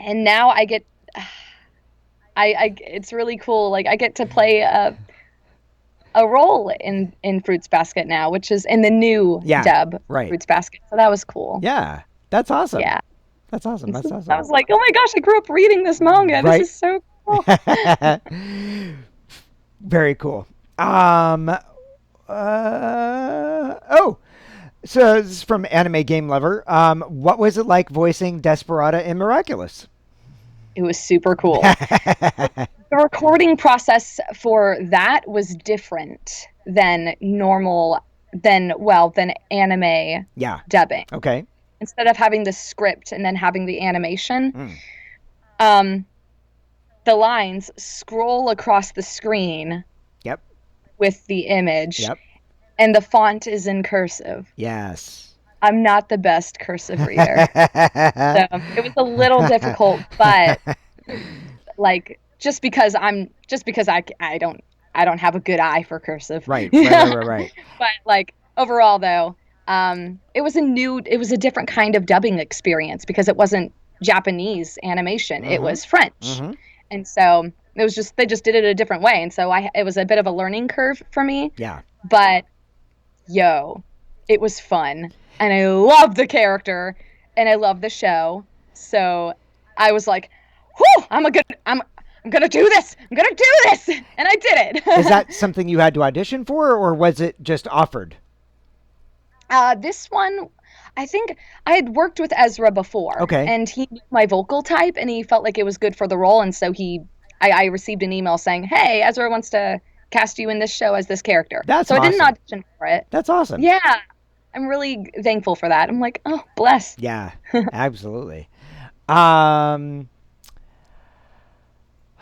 and now I get I it's really cool. Like I get to play a role in Fruits Basket now, which is in the new Yeah. dub Right. Fruits Basket. So that was cool. Yeah. That's awesome. Yeah. That's awesome. That's I awesome. was like, oh my gosh, I grew up reading this manga. This Right. is so cool. Very cool. Oh, so this is from Anime Game Lover. What was it like voicing Desperata in Miraculous? It was super cool. The recording process for that was different than than anime Yeah. dubbing. Okay. Instead of having the script and then having the animation, Mm. um, the lines scroll across the screen Yep. with the image, Yep. and the font is in cursive. Yes. I'm not the best cursive reader, so it was a little difficult, but like just because I don't have a good eye for cursive. Right. Right. But like overall though, it was a different kind of dubbing experience because it wasn't Japanese animation. It was French. Mm-hmm. And so it was just they just did it a different way. And so it was a bit of a learning curve for me. Yeah. But yo, it was fun. And I love the character and I love the show. So I was like, whew, I'm gonna do this. I'm gonna do this. And I did it. Is that something you had to audition for, or was it just offered? This one, I think I had worked with Ezra before. Okay. And he knew my vocal type and he felt like it was good for the role. And so I received an email saying, hey, Ezra wants to cast you in this show as this character. That's so awesome. I didn't audition for it. That's awesome. Yeah. I'm really thankful for that. I'm like, oh, bless. Yeah, absolutely. Um,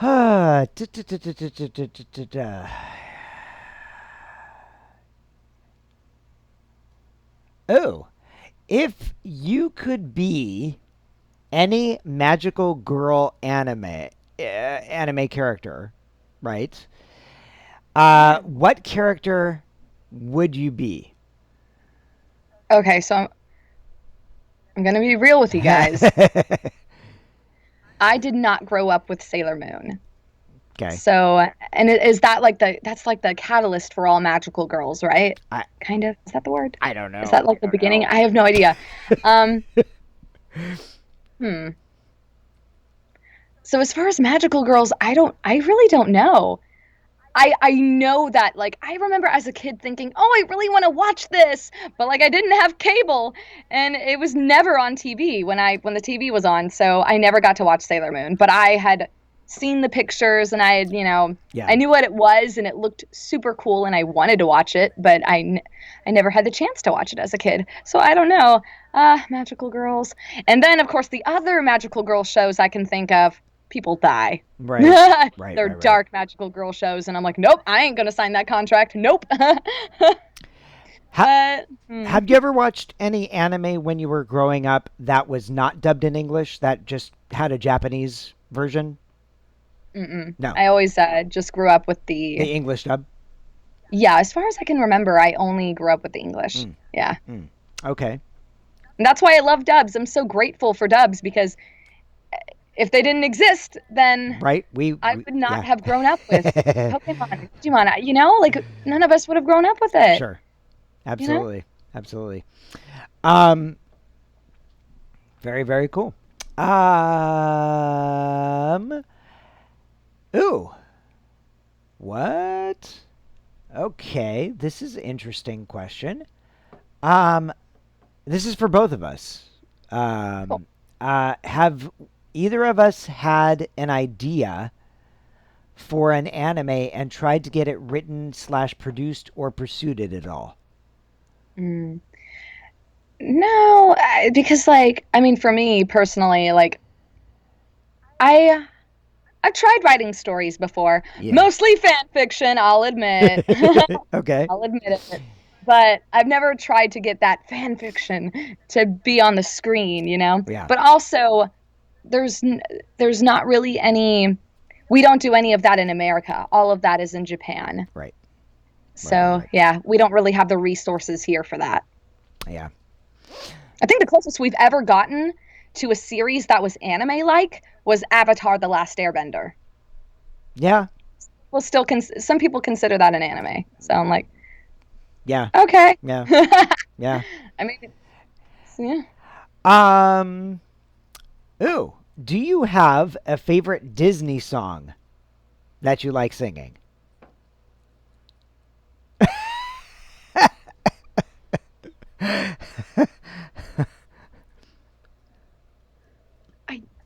uh, duh, duh, duh, duh, duh, duh, duh, duh, duh. Oh, if you could be any magical girl anime character, right? What character would you be? Okay, so I'm going to be real with you guys. I did not grow up with Sailor Moon. Okay. So, and is that like that's like the catalyst for all magical girls, right? Kind of. Is that the word? I don't know. Is that like the beginning? I have no idea. Hmm. So as far as magical girls, I really don't know. I know that like I remember as a kid thinking, "Oh, I really want to watch this." But like I didn't have cable and it was never on TV when the TV was on, so I never got to watch Sailor Moon, but I had seen the pictures and I had, Yeah. I knew what it was and it looked super cool and I wanted to watch it, but I never had the chance to watch it as a kid. So I don't know. Magical girls. And then of course the other magical girl shows I can think of, people die. Right. Right. They're right. dark magical girl shows, and I'm like, nope, I ain't gonna sign that contract. Nope. Have you ever watched any anime when you were growing up that was not dubbed in English, that just had a Japanese version? Mm-mm. No. I always just grew up with The English dub? Yeah, as far as I can remember, I only grew up with the English. Yeah. Okay. And that's why I love dubs. I'm so grateful for dubs because if they didn't exist, then Right. I would not have grown up with Pokemon, Digimon. Like none of us would have grown up with it. Sure. Absolutely. Absolutely. Very, very cool. Ooh. What? Okay, this is an interesting question. This is for both of us. Cool. Have either of us had an idea for an anime and tried to get it written / produced or pursued it at all? No, because for me personally, I've tried writing stories before, Yeah. mostly fan fiction, I'll admit. Okay. I'll admit it. But I've never tried to get that fan fiction to be on the screen, Yeah. But also, there's not really any. We don't do any of that in America. All of that is in Japan. Right. So Right. yeah, we don't really have the resources here for that. Yeah. I think the closest we've ever gotten to a series that was anime like was Avatar: The Last Airbender. Yeah. Well, still, some people consider that an anime. So I'm like, Yeah. okay. Yeah. Yeah. I mean, yeah. Um. Ooh. Do you have a favorite Disney song that you like singing?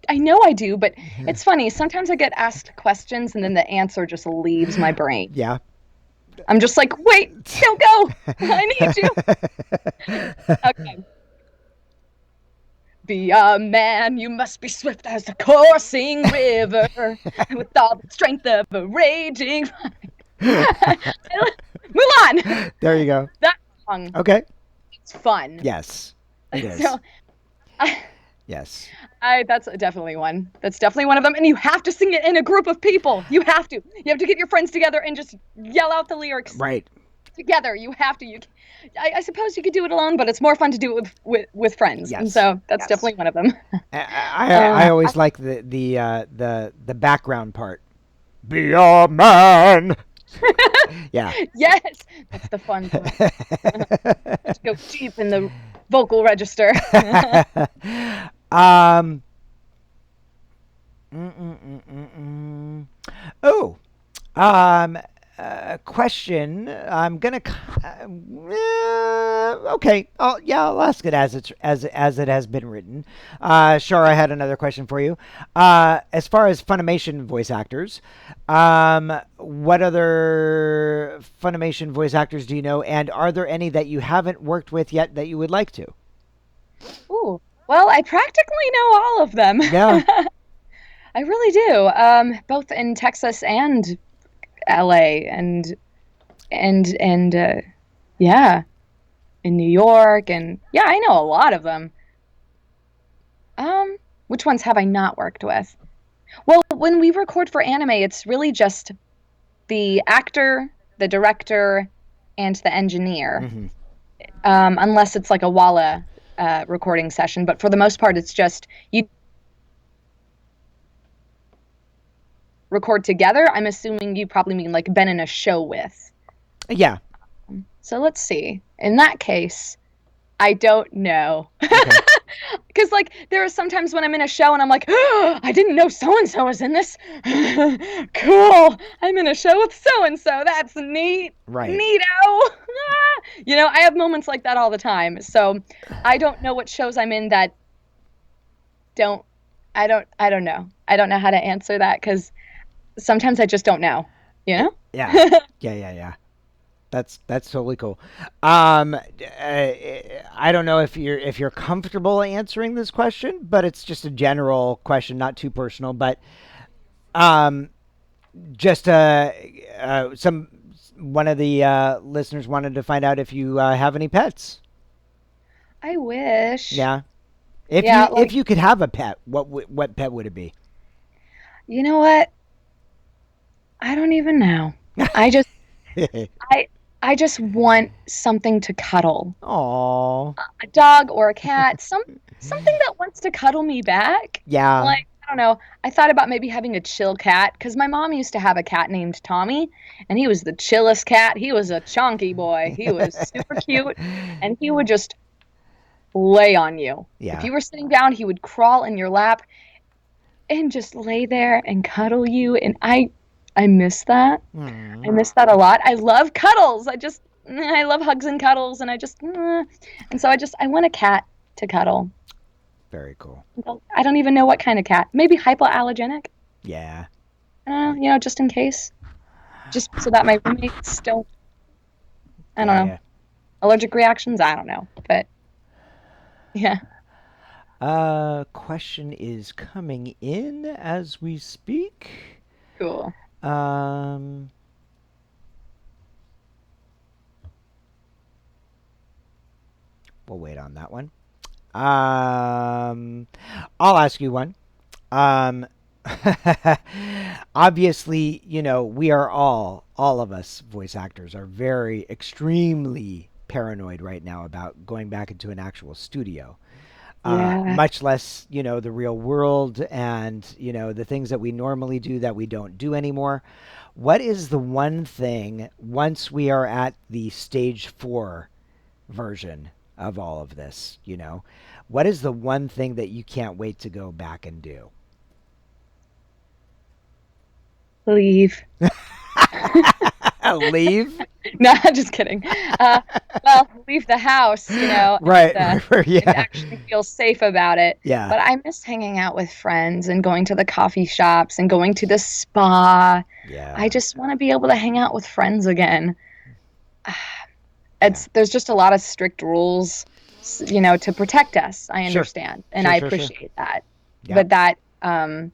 I know I do, but it's funny. Sometimes I get asked questions and then the answer just leaves my brain. Yeah. I'm just like, wait, don't go. I need you. Okay. Be a man, you must be swift as a coursing river, with all the strength of a raging. Mulan! There you go. That song, Okay. it's fun. Yes, it is. So, I, Yes. that's definitely one. That's definitely one of them. And you have to sing it in a group of people. You have to. You have to get your friends together and just yell out the lyrics Right. together. You have to. I suppose you could do it alone, but it's more fun to do it with friends. And Yes. so that's Yes. definitely one of them. I always like the background part. Be a man. Yeah. Yes, that's the fun part. To go deep in the vocal register. um. Mm, mm, mm, mm, mm. Oh. Um. Question. I'm gonna. Okay. I'll ask it as it has been written. Sure. I had another question for you. As far as Funimation voice actors, what other Funimation voice actors do you know, and are there any that you haven't worked with yet that you would like to? Ooh, well, I practically know all of them. Yeah. I really do. Both in Texas and LA and yeah, in New York and yeah, I know a lot of them. Which ones have I not worked with? Well, when we record for anime, it's really just the actor, the director, and the engineer. Hmm. Unless it's like a Walla recording session, but for the most part, it's just you record together. I'm assuming you probably mean like been in a show with. Yeah. So let's see. In that case, I don't know. Okay. Because like there are sometimes when I'm in a show and I'm like, oh, I didn't know so and so was in this. Cool. I'm in a show with so and so. That's neat. Right. Neato. I have moments like that all the time. So I don't know what shows I'm in that don't. I don't know. I don't know how to answer that because sometimes I just don't know. You know? Yeah. Yeah. That's totally cool. I don't know if you're comfortable answering this question, but it's just a general question, not too personal. But um, just some one of the listeners wanted to find out if you have any pets. I wish. Yeah. If Yeah, you if like you could have a pet, what pet would it be? you know what? I don't even know. I just I I just want something to cuddle. Oh. A dog or a cat, something that wants to cuddle me back. Yeah. Like, I don't know. I thought about maybe having a chill cat because my mom used to have a cat named Tommy, and he was the chillest cat. He was a chunky boy. He was super cute, and he would just lay on you. If Yeah. you were sitting down, he would crawl in your lap and just lay there and cuddle you. And I miss that. I Hmm. miss that a lot. I love cuddles. I love hugs and cuddles, and and so I want a cat to cuddle. Very cool. I don't even know what kind of cat. Maybe hypoallergenic. Yeah. I don't know, just in case, just so that my roommates don't. I don't Yeah. know, Yeah. allergic reactions. I don't know, but yeah, Question is coming in as we speak. cool. Um, we'll wait on that one. I'll ask you one. Um, obviously, we are all of us voice actors are extremely paranoid right now about going back into an actual studio. Yeah. much less, the real world and, the things that we normally do that we don't do anymore. What is the one thing, once we are at the stage 4 version of all of this, what is the one thing that you can't wait to go back and do? Leave. Leave? No, just kidding. Uh, well, leave the house, Right. and Yeah. actually feel safe about it. Yeah. But I miss hanging out with friends and going to the coffee shops and going to the spa. I Yeah. just want to be able to hang out with friends again. Yeah. There's just a lot of strict rules, to protect us. I Sure. understand, and Sure, I sure, sure. appreciate that. Yeah. But that, and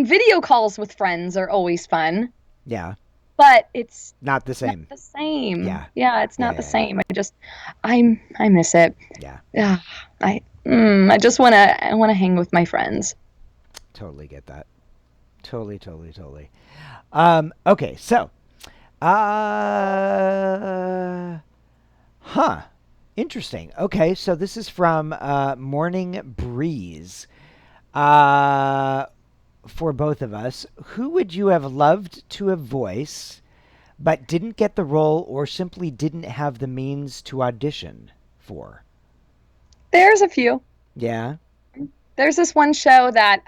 video calls with friends are always fun, Yeah. but it's Not the not same. the same. Yeah. Yeah, it's Yeah. not the Yeah. Yeah. same. I miss it. Yeah. Yeah, I just wanna hang with my friends. Totally get that. Totally, totally, totally. Okay, so, uh, huh. Interesting. Okay, so this is from Morning Breeze. Uh, for both of us, who would you have loved to have voiced, but didn't get the role or simply didn't have the means to audition for? There's a few. Yeah. There's this one show that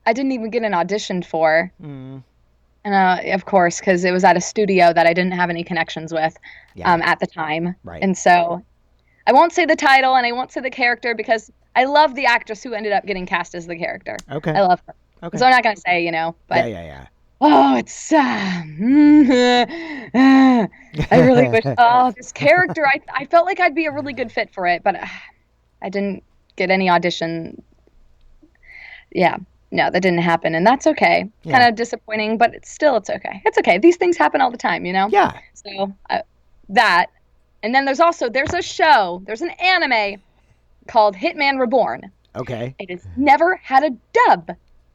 I didn't even get an audition for, Mm, and of course, because it was at a studio that I didn't have any connections with yeah. at the time, Right. and so I won't say the title and I won't say the character because I love the actress who ended up getting cast as the character. Okay. I love her. Okay. So I'm not going to say, Yeah. but Yeah. oh, it's I really wish this character I felt like I'd be a really good fit for it, but I didn't get any audition. Yeah. No, that didn't happen and that's okay. Yeah. Kind of disappointing, but it's okay. It's okay. These things happen all the time, Yeah. So that and then there's an anime called Hitman Reborn. Okay. It has never had a dub.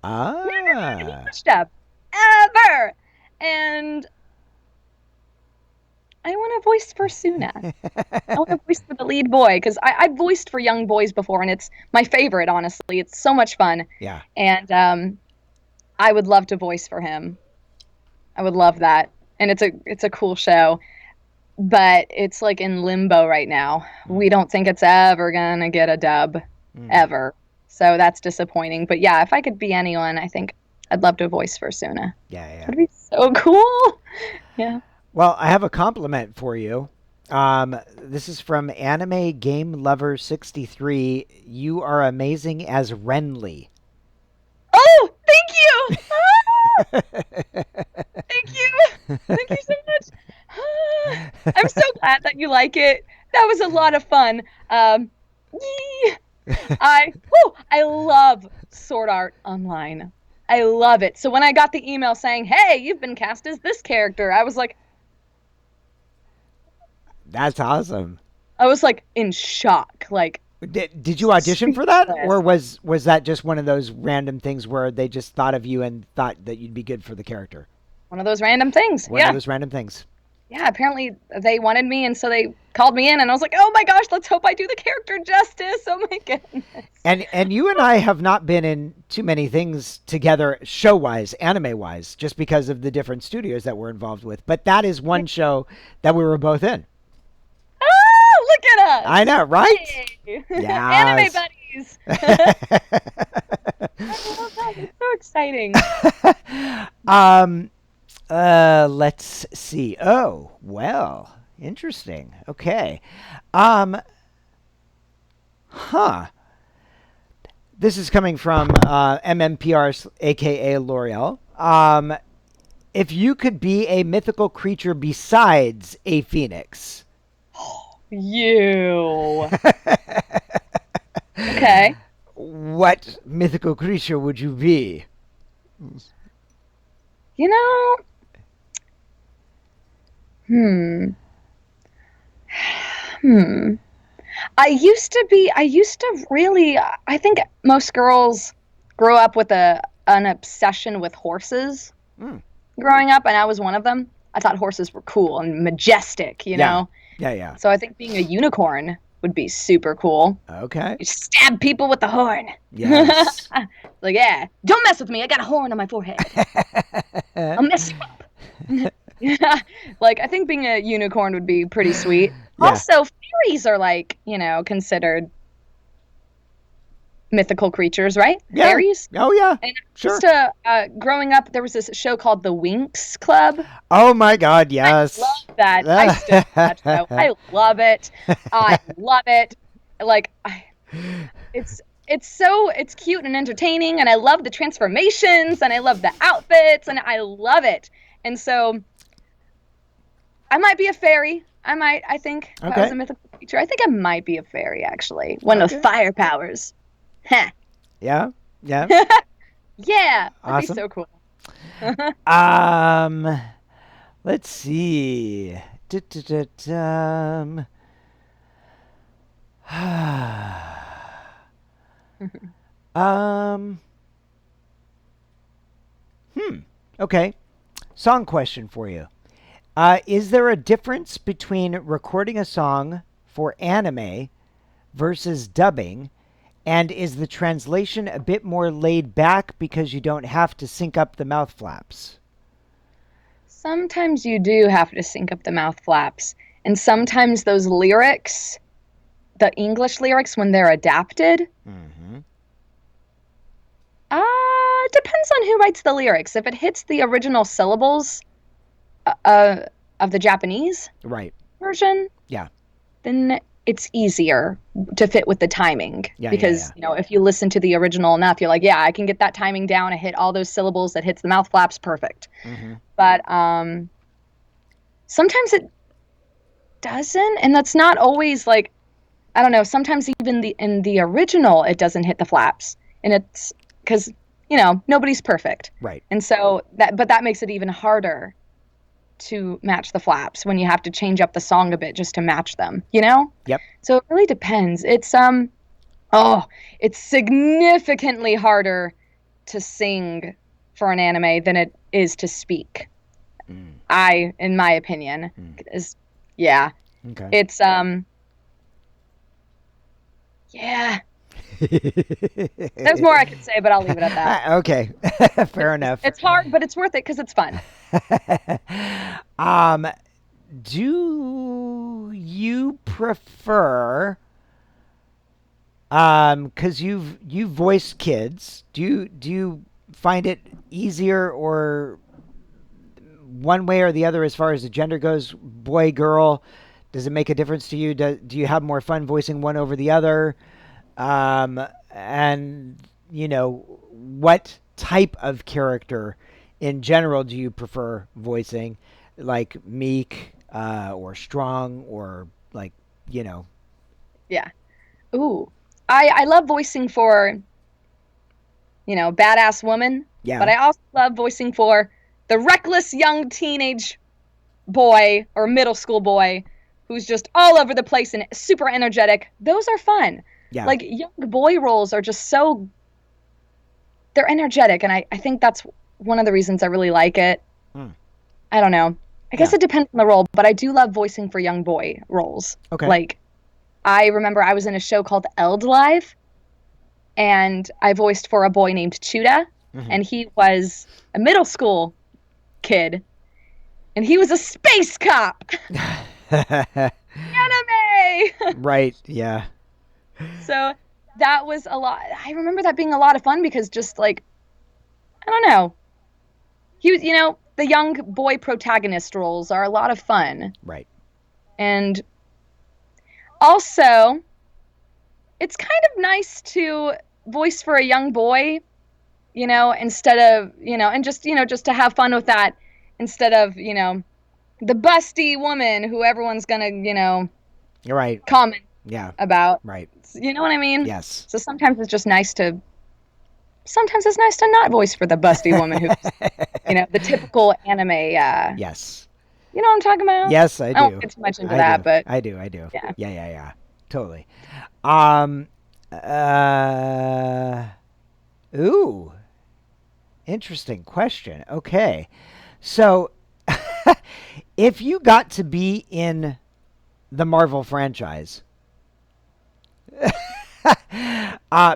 Never had an Ah. English dub. Ever. And I want to voice for Suna. I want to voice for the lead boy because I've voiced for young boys before and it's my favorite, honestly. It's so much fun. Yeah. And I would love to voice for him. I would love that. And it's a cool show. But it's like in limbo right now. We don't think it's ever gonna get a dub, ever. So that's disappointing. But yeah, if I could be anyone, I think I'd love to voice for Suna. Yeah. Yeah. That'd be so cool. Yeah. Well, I have a compliment for you. This is from Anime Game Lover 63. You are amazing as Renly. Oh, thank you. Thank you. Thank you so much. I'm so glad that you like it. That was a lot of fun. I love Sword Art Online. I love it. So when I got the email saying, "Hey, you've been cast as this character," I was like That's awesome. in shock. Like, Did you audition for that, speechless. or was that just one of those random things where they just thought of you and thought that you'd be good for the character? One of those random things. One Yeah. of those random things. Yeah, apparently they wanted me, and so they called me in, and I was like, "Oh my gosh, let's hope I do the character justice." Oh my goodness. And you and I have not been in too many things together, show wise, anime wise, just because of the different studios that we're involved with. But that is one show that we were both in. Oh, look at us! I know, right? Hey. Yes. Anime buddies. I love that. It's so exciting. Let's see. Oh, well, interesting. Okay. Huh. This is coming from MMPR, aka L'Oreal. If you could be a mythical creature besides a phoenix. You. Okay. What mythical creature would you be? You know. I used to really, I think most girls grow up with an obsession with horses Mm. growing up, and I was one of them. I thought horses were cool and majestic, you Yeah. know? Yeah, yeah. So I think being a unicorn would be super cool. Okay. You stab people with the horn. Yes. Like, yeah, don't mess with me. I got a horn on my forehead. I'll mess you up. Yeah. Like, I think being a unicorn would be pretty sweet. Yeah. Also, fairies are like, considered mythical creatures, right? Yeah. Fairies. Oh, yeah. And Sure. just growing up, there was this show called The Winx Club. Oh, my God. Yes. Love that. I still love that show. I love it. I love it. Like, it's cute and entertaining, and I love the transformations, and I love the outfits, and I love it. And so, I might be a fairy. I think, if I Okay. was a mythical creature, I think I might be a fairy, actually. One Okay. with fire powers. Heh. Yeah. Yeah. Yeah, that'd Awesome. be so cool. Let's see. Du-du-du-dum. Um. Okay. Song question for you. Is there a difference between recording a song for anime versus dubbing? And is the translation a bit more laid back because you don't have to sync up the mouth flaps? Sometimes you do have to sync up the mouth flaps, and sometimes those lyrics, the English lyrics, when they're adapted, Mm-hmm. depends on who writes the lyrics. If it hits the original syllables of the Japanese Right. version, Yeah. then it's easier to fit with the timing. Yeah, Because, if you listen to the original enough, you're like, yeah, I can get that timing down. I hit all those syllables that hits the mouth flaps perfect. Mm-hmm. But sometimes it doesn't, and that's not always like, I don't know, sometimes even in the original it doesn't hit the flaps, and it's because nobody's perfect, Right. and so that makes it even harder to match the flaps when you have to change up the song a bit just to match them, Yep. so it really depends. It's it's significantly harder to sing for an anime than it is to speak. In my opinion, is yeah. Okay. It's yeah. There's more I could say, but I'll leave it at that. Okay. Fair enough. It's hard, but it's worth it because it's fun. Do you prefer because you've voiced kids, do you find it easier or one way or the other as far as the gender goes, boy, girl? Does it make a difference to you? Do you have more fun voicing one over the other? And what type of character in general do you prefer voicing? Like meek, or strong, or like, Yeah. Ooh. I love voicing for, badass woman. Yeah. But I also love voicing for the reckless young teenage boy or middle school boy who's just all over the place and super energetic. Those are fun. Yeah. Like, young boy roles are just they're energetic, and I think that's one of the reasons I really like it. I don't know. I guess it depends on the role, but I do love voicing for young boy roles. Okay. Like, I remember I was in a show called Eld Live, and I voiced for a boy named Chuda, and he was a middle school kid, and he was a space cop. Anime! Right, yeah. So that was a lot. I remember that being a lot of fun because just like, I don't know. He was, the young boy protagonist roles are a lot of fun. Right. And also, it's kind of nice to voice for a young boy, instead of, and just to have fun with that instead of, the busty woman who everyone's gonna, You're right. comment Yeah. about. Right. You know what I mean? Yes. So sometimes it's nice to not voice for the busty woman who's, the typical anime. Yes. You know what I'm talking about? Yes, I do. I won't get too much into that, but I do. Yeah. Yeah. Totally. Ooh. Interesting question. Okay. So If you got to be in the Marvel franchise,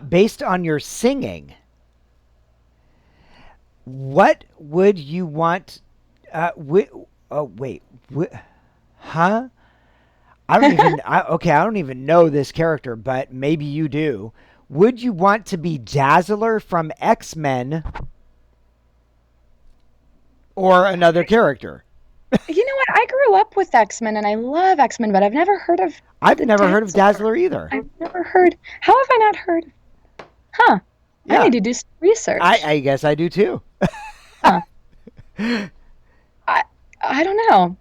based on your singing, what would you want? Oh wait, huh? I don't even. Okay, I don't even know this character, but maybe you do. Would you want to be Dazzler from X-Men or another character? You know what? I grew up with X-Men and I love X-Men, but I've never heard of I've the never heard of Dazzler. Dazzler either. I've never heard. How have I not heard? Huh. I Yeah, need to do some research. I guess I do too. Huh. I I don't know.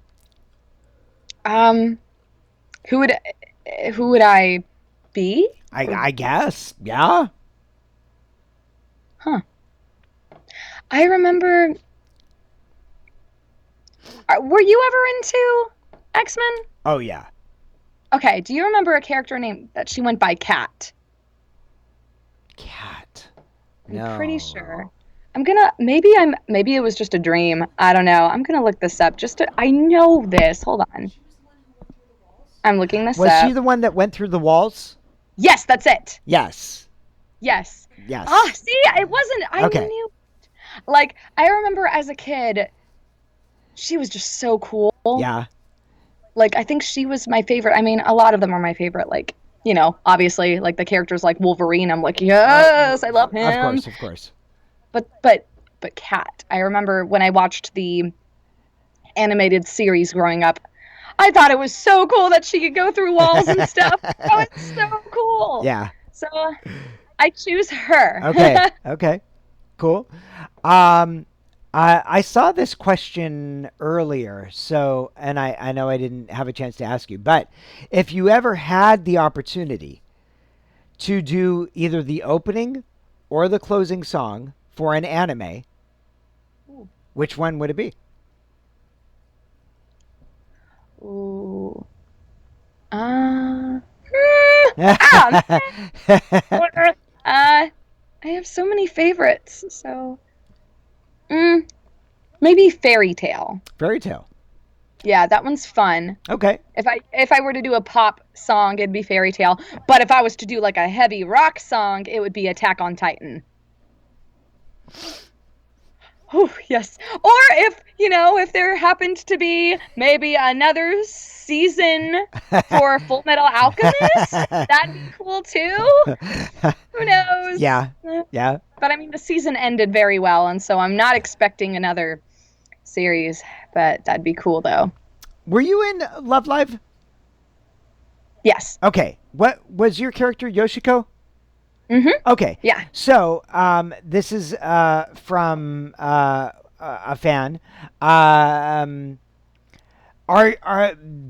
Um, who would who would I be? Or I guess, yeah. huh? I remember. Were you ever into X-Men? Oh yeah, Okay. Do you remember a character name that she went by Cat? cat. I'm pretty No. sure. Maybe it was just a dream. I don't know. I'm gonna look this up I know this. Hold on. I'm looking this Was she up. the one that went through the walls? Yes, that's it. Yes. Yes. Ah, Yes. see, it wasn't. I Okay. knew. Like, I remember as a kid, she was just so cool. Yeah. Like, I think she was my favorite. I mean, a lot of them are my favorite. Like, obviously, like the characters like Wolverine. I'm like, yes, I love Of him. course, of course. But Cat. I remember when I watched the animated series growing up. I thought it was so cool that she could go through walls and stuff. Oh, it's so cool. Yeah. So I choose her. Okay. Okay. Cool. Um, I saw this question earlier, so and I know I didn't have a chance to ask you, but if you ever had the opportunity to do either the opening or the closing song for an anime, which one would it be? Ooh. Uh, ah, I have so many favorites. So, maybe Fairy Tale. Fairy Tale. Yeah, that one's fun. Okay. If I were to do a pop song, it'd be Fairy Tale. But if I was to do like a heavy rock song, it would be Attack on Titan. Oh, yes. Or if there happened to be maybe another season for Full Metal Alchemist, that'd be cool too. Who knows? Yeah. Yeah. But I mean, the season ended very well, and so I'm not expecting another series, but that'd be cool though. Were you in Love Live? Yes. Okay. What was your character, Yoshiko? Mm-hmm. Okay. Yeah. So, this is from a fan. Are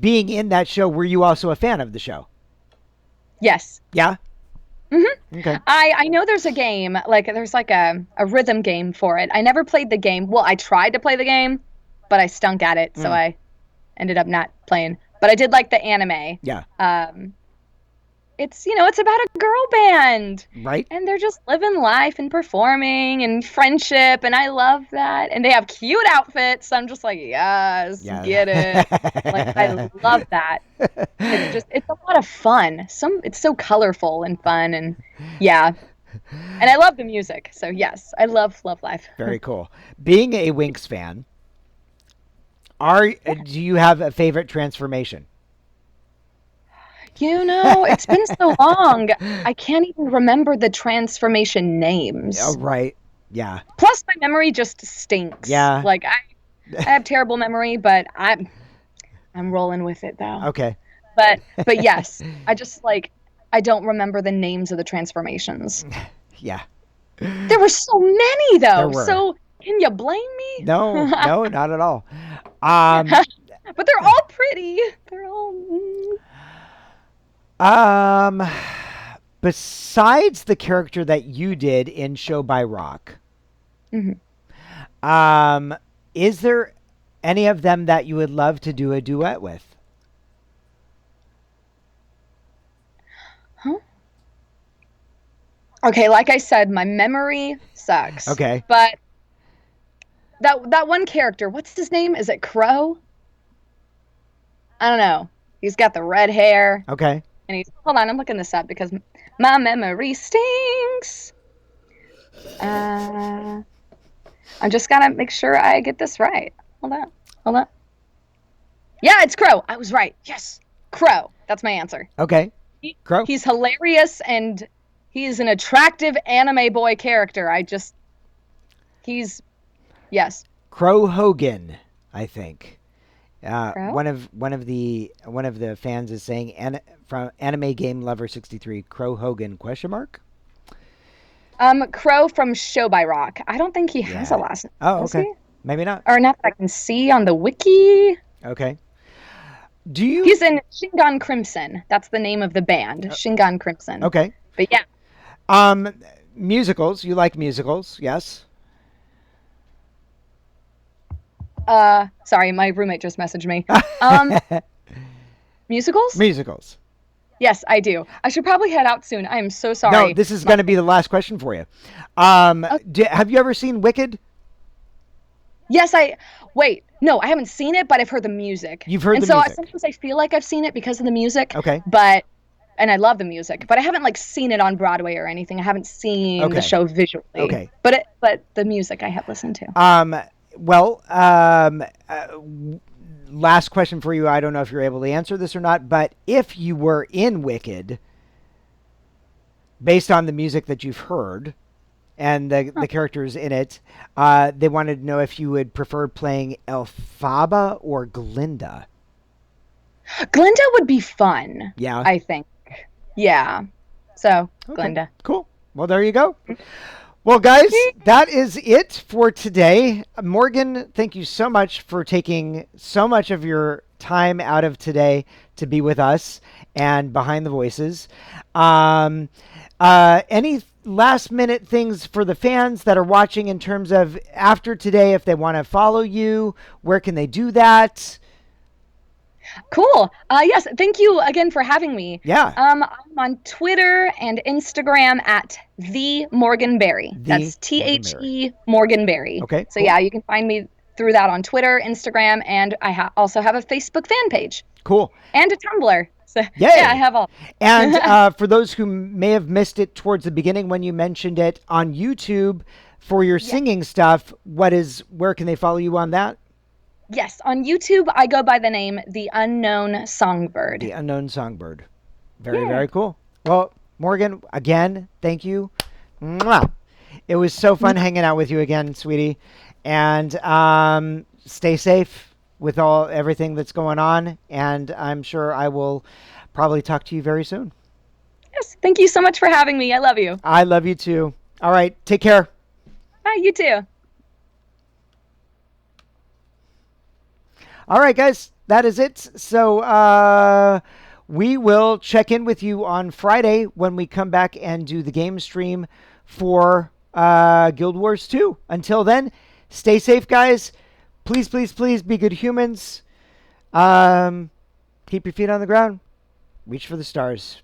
being in that show? Were you also a fan of the show? Yes. Yeah. Mm-hmm. Okay. I know there's a game, like there's like a rhythm game for it. I never played the game. Well, I tried to play the game, but I stunk at it, so I ended up not playing. But I did like the anime. Yeah. It's about a girl band. Right. And they're just living life and performing and friendship, and I love that. And they have cute outfits. So I'm just like, yes, Yeah. get it. Like I love that. It's a lot of fun. It's so colorful and fun, and yeah. And I love the music. So yes, I love Love Life. Very cool. Being a Winx fan, do you have a favorite transformation? It's been so long. I can't even remember the transformation names. Oh, right. Yeah. Plus, my memory just stinks. Yeah. Like I have terrible memory, but I'm rolling with it though. Okay. But yes, I don't remember the names of the transformations. Yeah. There were so many though. There were. So can you blame me? No, not at all. But they're all pretty. They're all. Besides the character that you did in Show by Rock, Mm-hmm. is there any of them that you would love to do a duet with? Huh? Okay, like I said, my memory sucks. Okay. But that one character, what's his name? Is it Crow? I don't know. He's got the red hair, Okay. and he's. Hold on, I'm looking this up because my memory stinks. I'm just gotta make sure I get this right. Hold on, hold on. Yeah, it's Crow. I was right. Yes, Crow. That's my answer. Okay. Crow. He's hilarious and he's an attractive anime boy character. He's yes. Crow Hogan, I think. Crow? One of the fans is saying from Anime Game Lover 63, Crow Hogan question mark? Crow from Show by Rock. I don't think he has a Yeah. last name. Oh, Does okay. he? Maybe not. Or not that I can see on the wiki. Okay. Do you He's in Shingon Crimson. That's the name of the band, Shingon Crimson. Okay. But yeah, Musicals, you like musicals, yes? sorry, my roommate just messaged me. Musicals? Musicals. Yes, I do. I should probably head out soon. I am so No, sorry. this is going to be the last question for you. Have you ever seen Wicked? Yes, wait. No, I haven't seen it, but I've heard the music. You've heard and the so music. sometimes I feel like I've seen it because of the music. Okay. And I love the music, but I haven't like seen it on Broadway or anything. I haven't seen Okay. the show visually. Okay. But the music I have listened to. Well, last question for you. I don't know if you're able to answer this or not, but if you were in Wicked, based on the music that you've heard and the characters in it, they wanted to know if you would prefer playing Elphaba or Glinda. Glinda would be fun. Yeah. I think. Yeah. So Okay. Glinda. Cool. Well, there you go. Well, guys, that is it for today. Morgan, thank you so much for taking so much of your time out of today to be with us and Behind the Voices. Any last minute things for the fans that are watching in terms of after today, if they want to follow you, where can they do that? Cool. Yes. Thank you again for having me. Yeah. I'm on Twitter and Instagram at the Morgan Berry. The That's THE Morgan Berry. Okay, So cool. yeah, you can find me through that on Twitter, Instagram, and I also have a Facebook fan page Cool. and a Tumblr. So Yay. yeah, I have all. And for those who may have missed it towards the beginning when you mentioned it on YouTube for your singing stuff, where can they follow you on that? Yes, on YouTube, I go by the name The Unknown Songbird. The Unknown Songbird. Very, Yeah. very cool. Well, Morgan, again, thank you. Mwah. It was so fun hanging out with you again, sweetie. And stay safe with everything that's going on. And I'm sure I will probably talk to you very soon. Yes, thank you so much for having me. I love you. I love you too. All right, take care. Bye, you too. All right, guys, that is it. So we will check in with you on Friday when we come back and do the game stream for Guild Wars 2. Until then, stay safe, guys. Please, please, please be good humans. Keep your feet on the ground. Reach for the stars.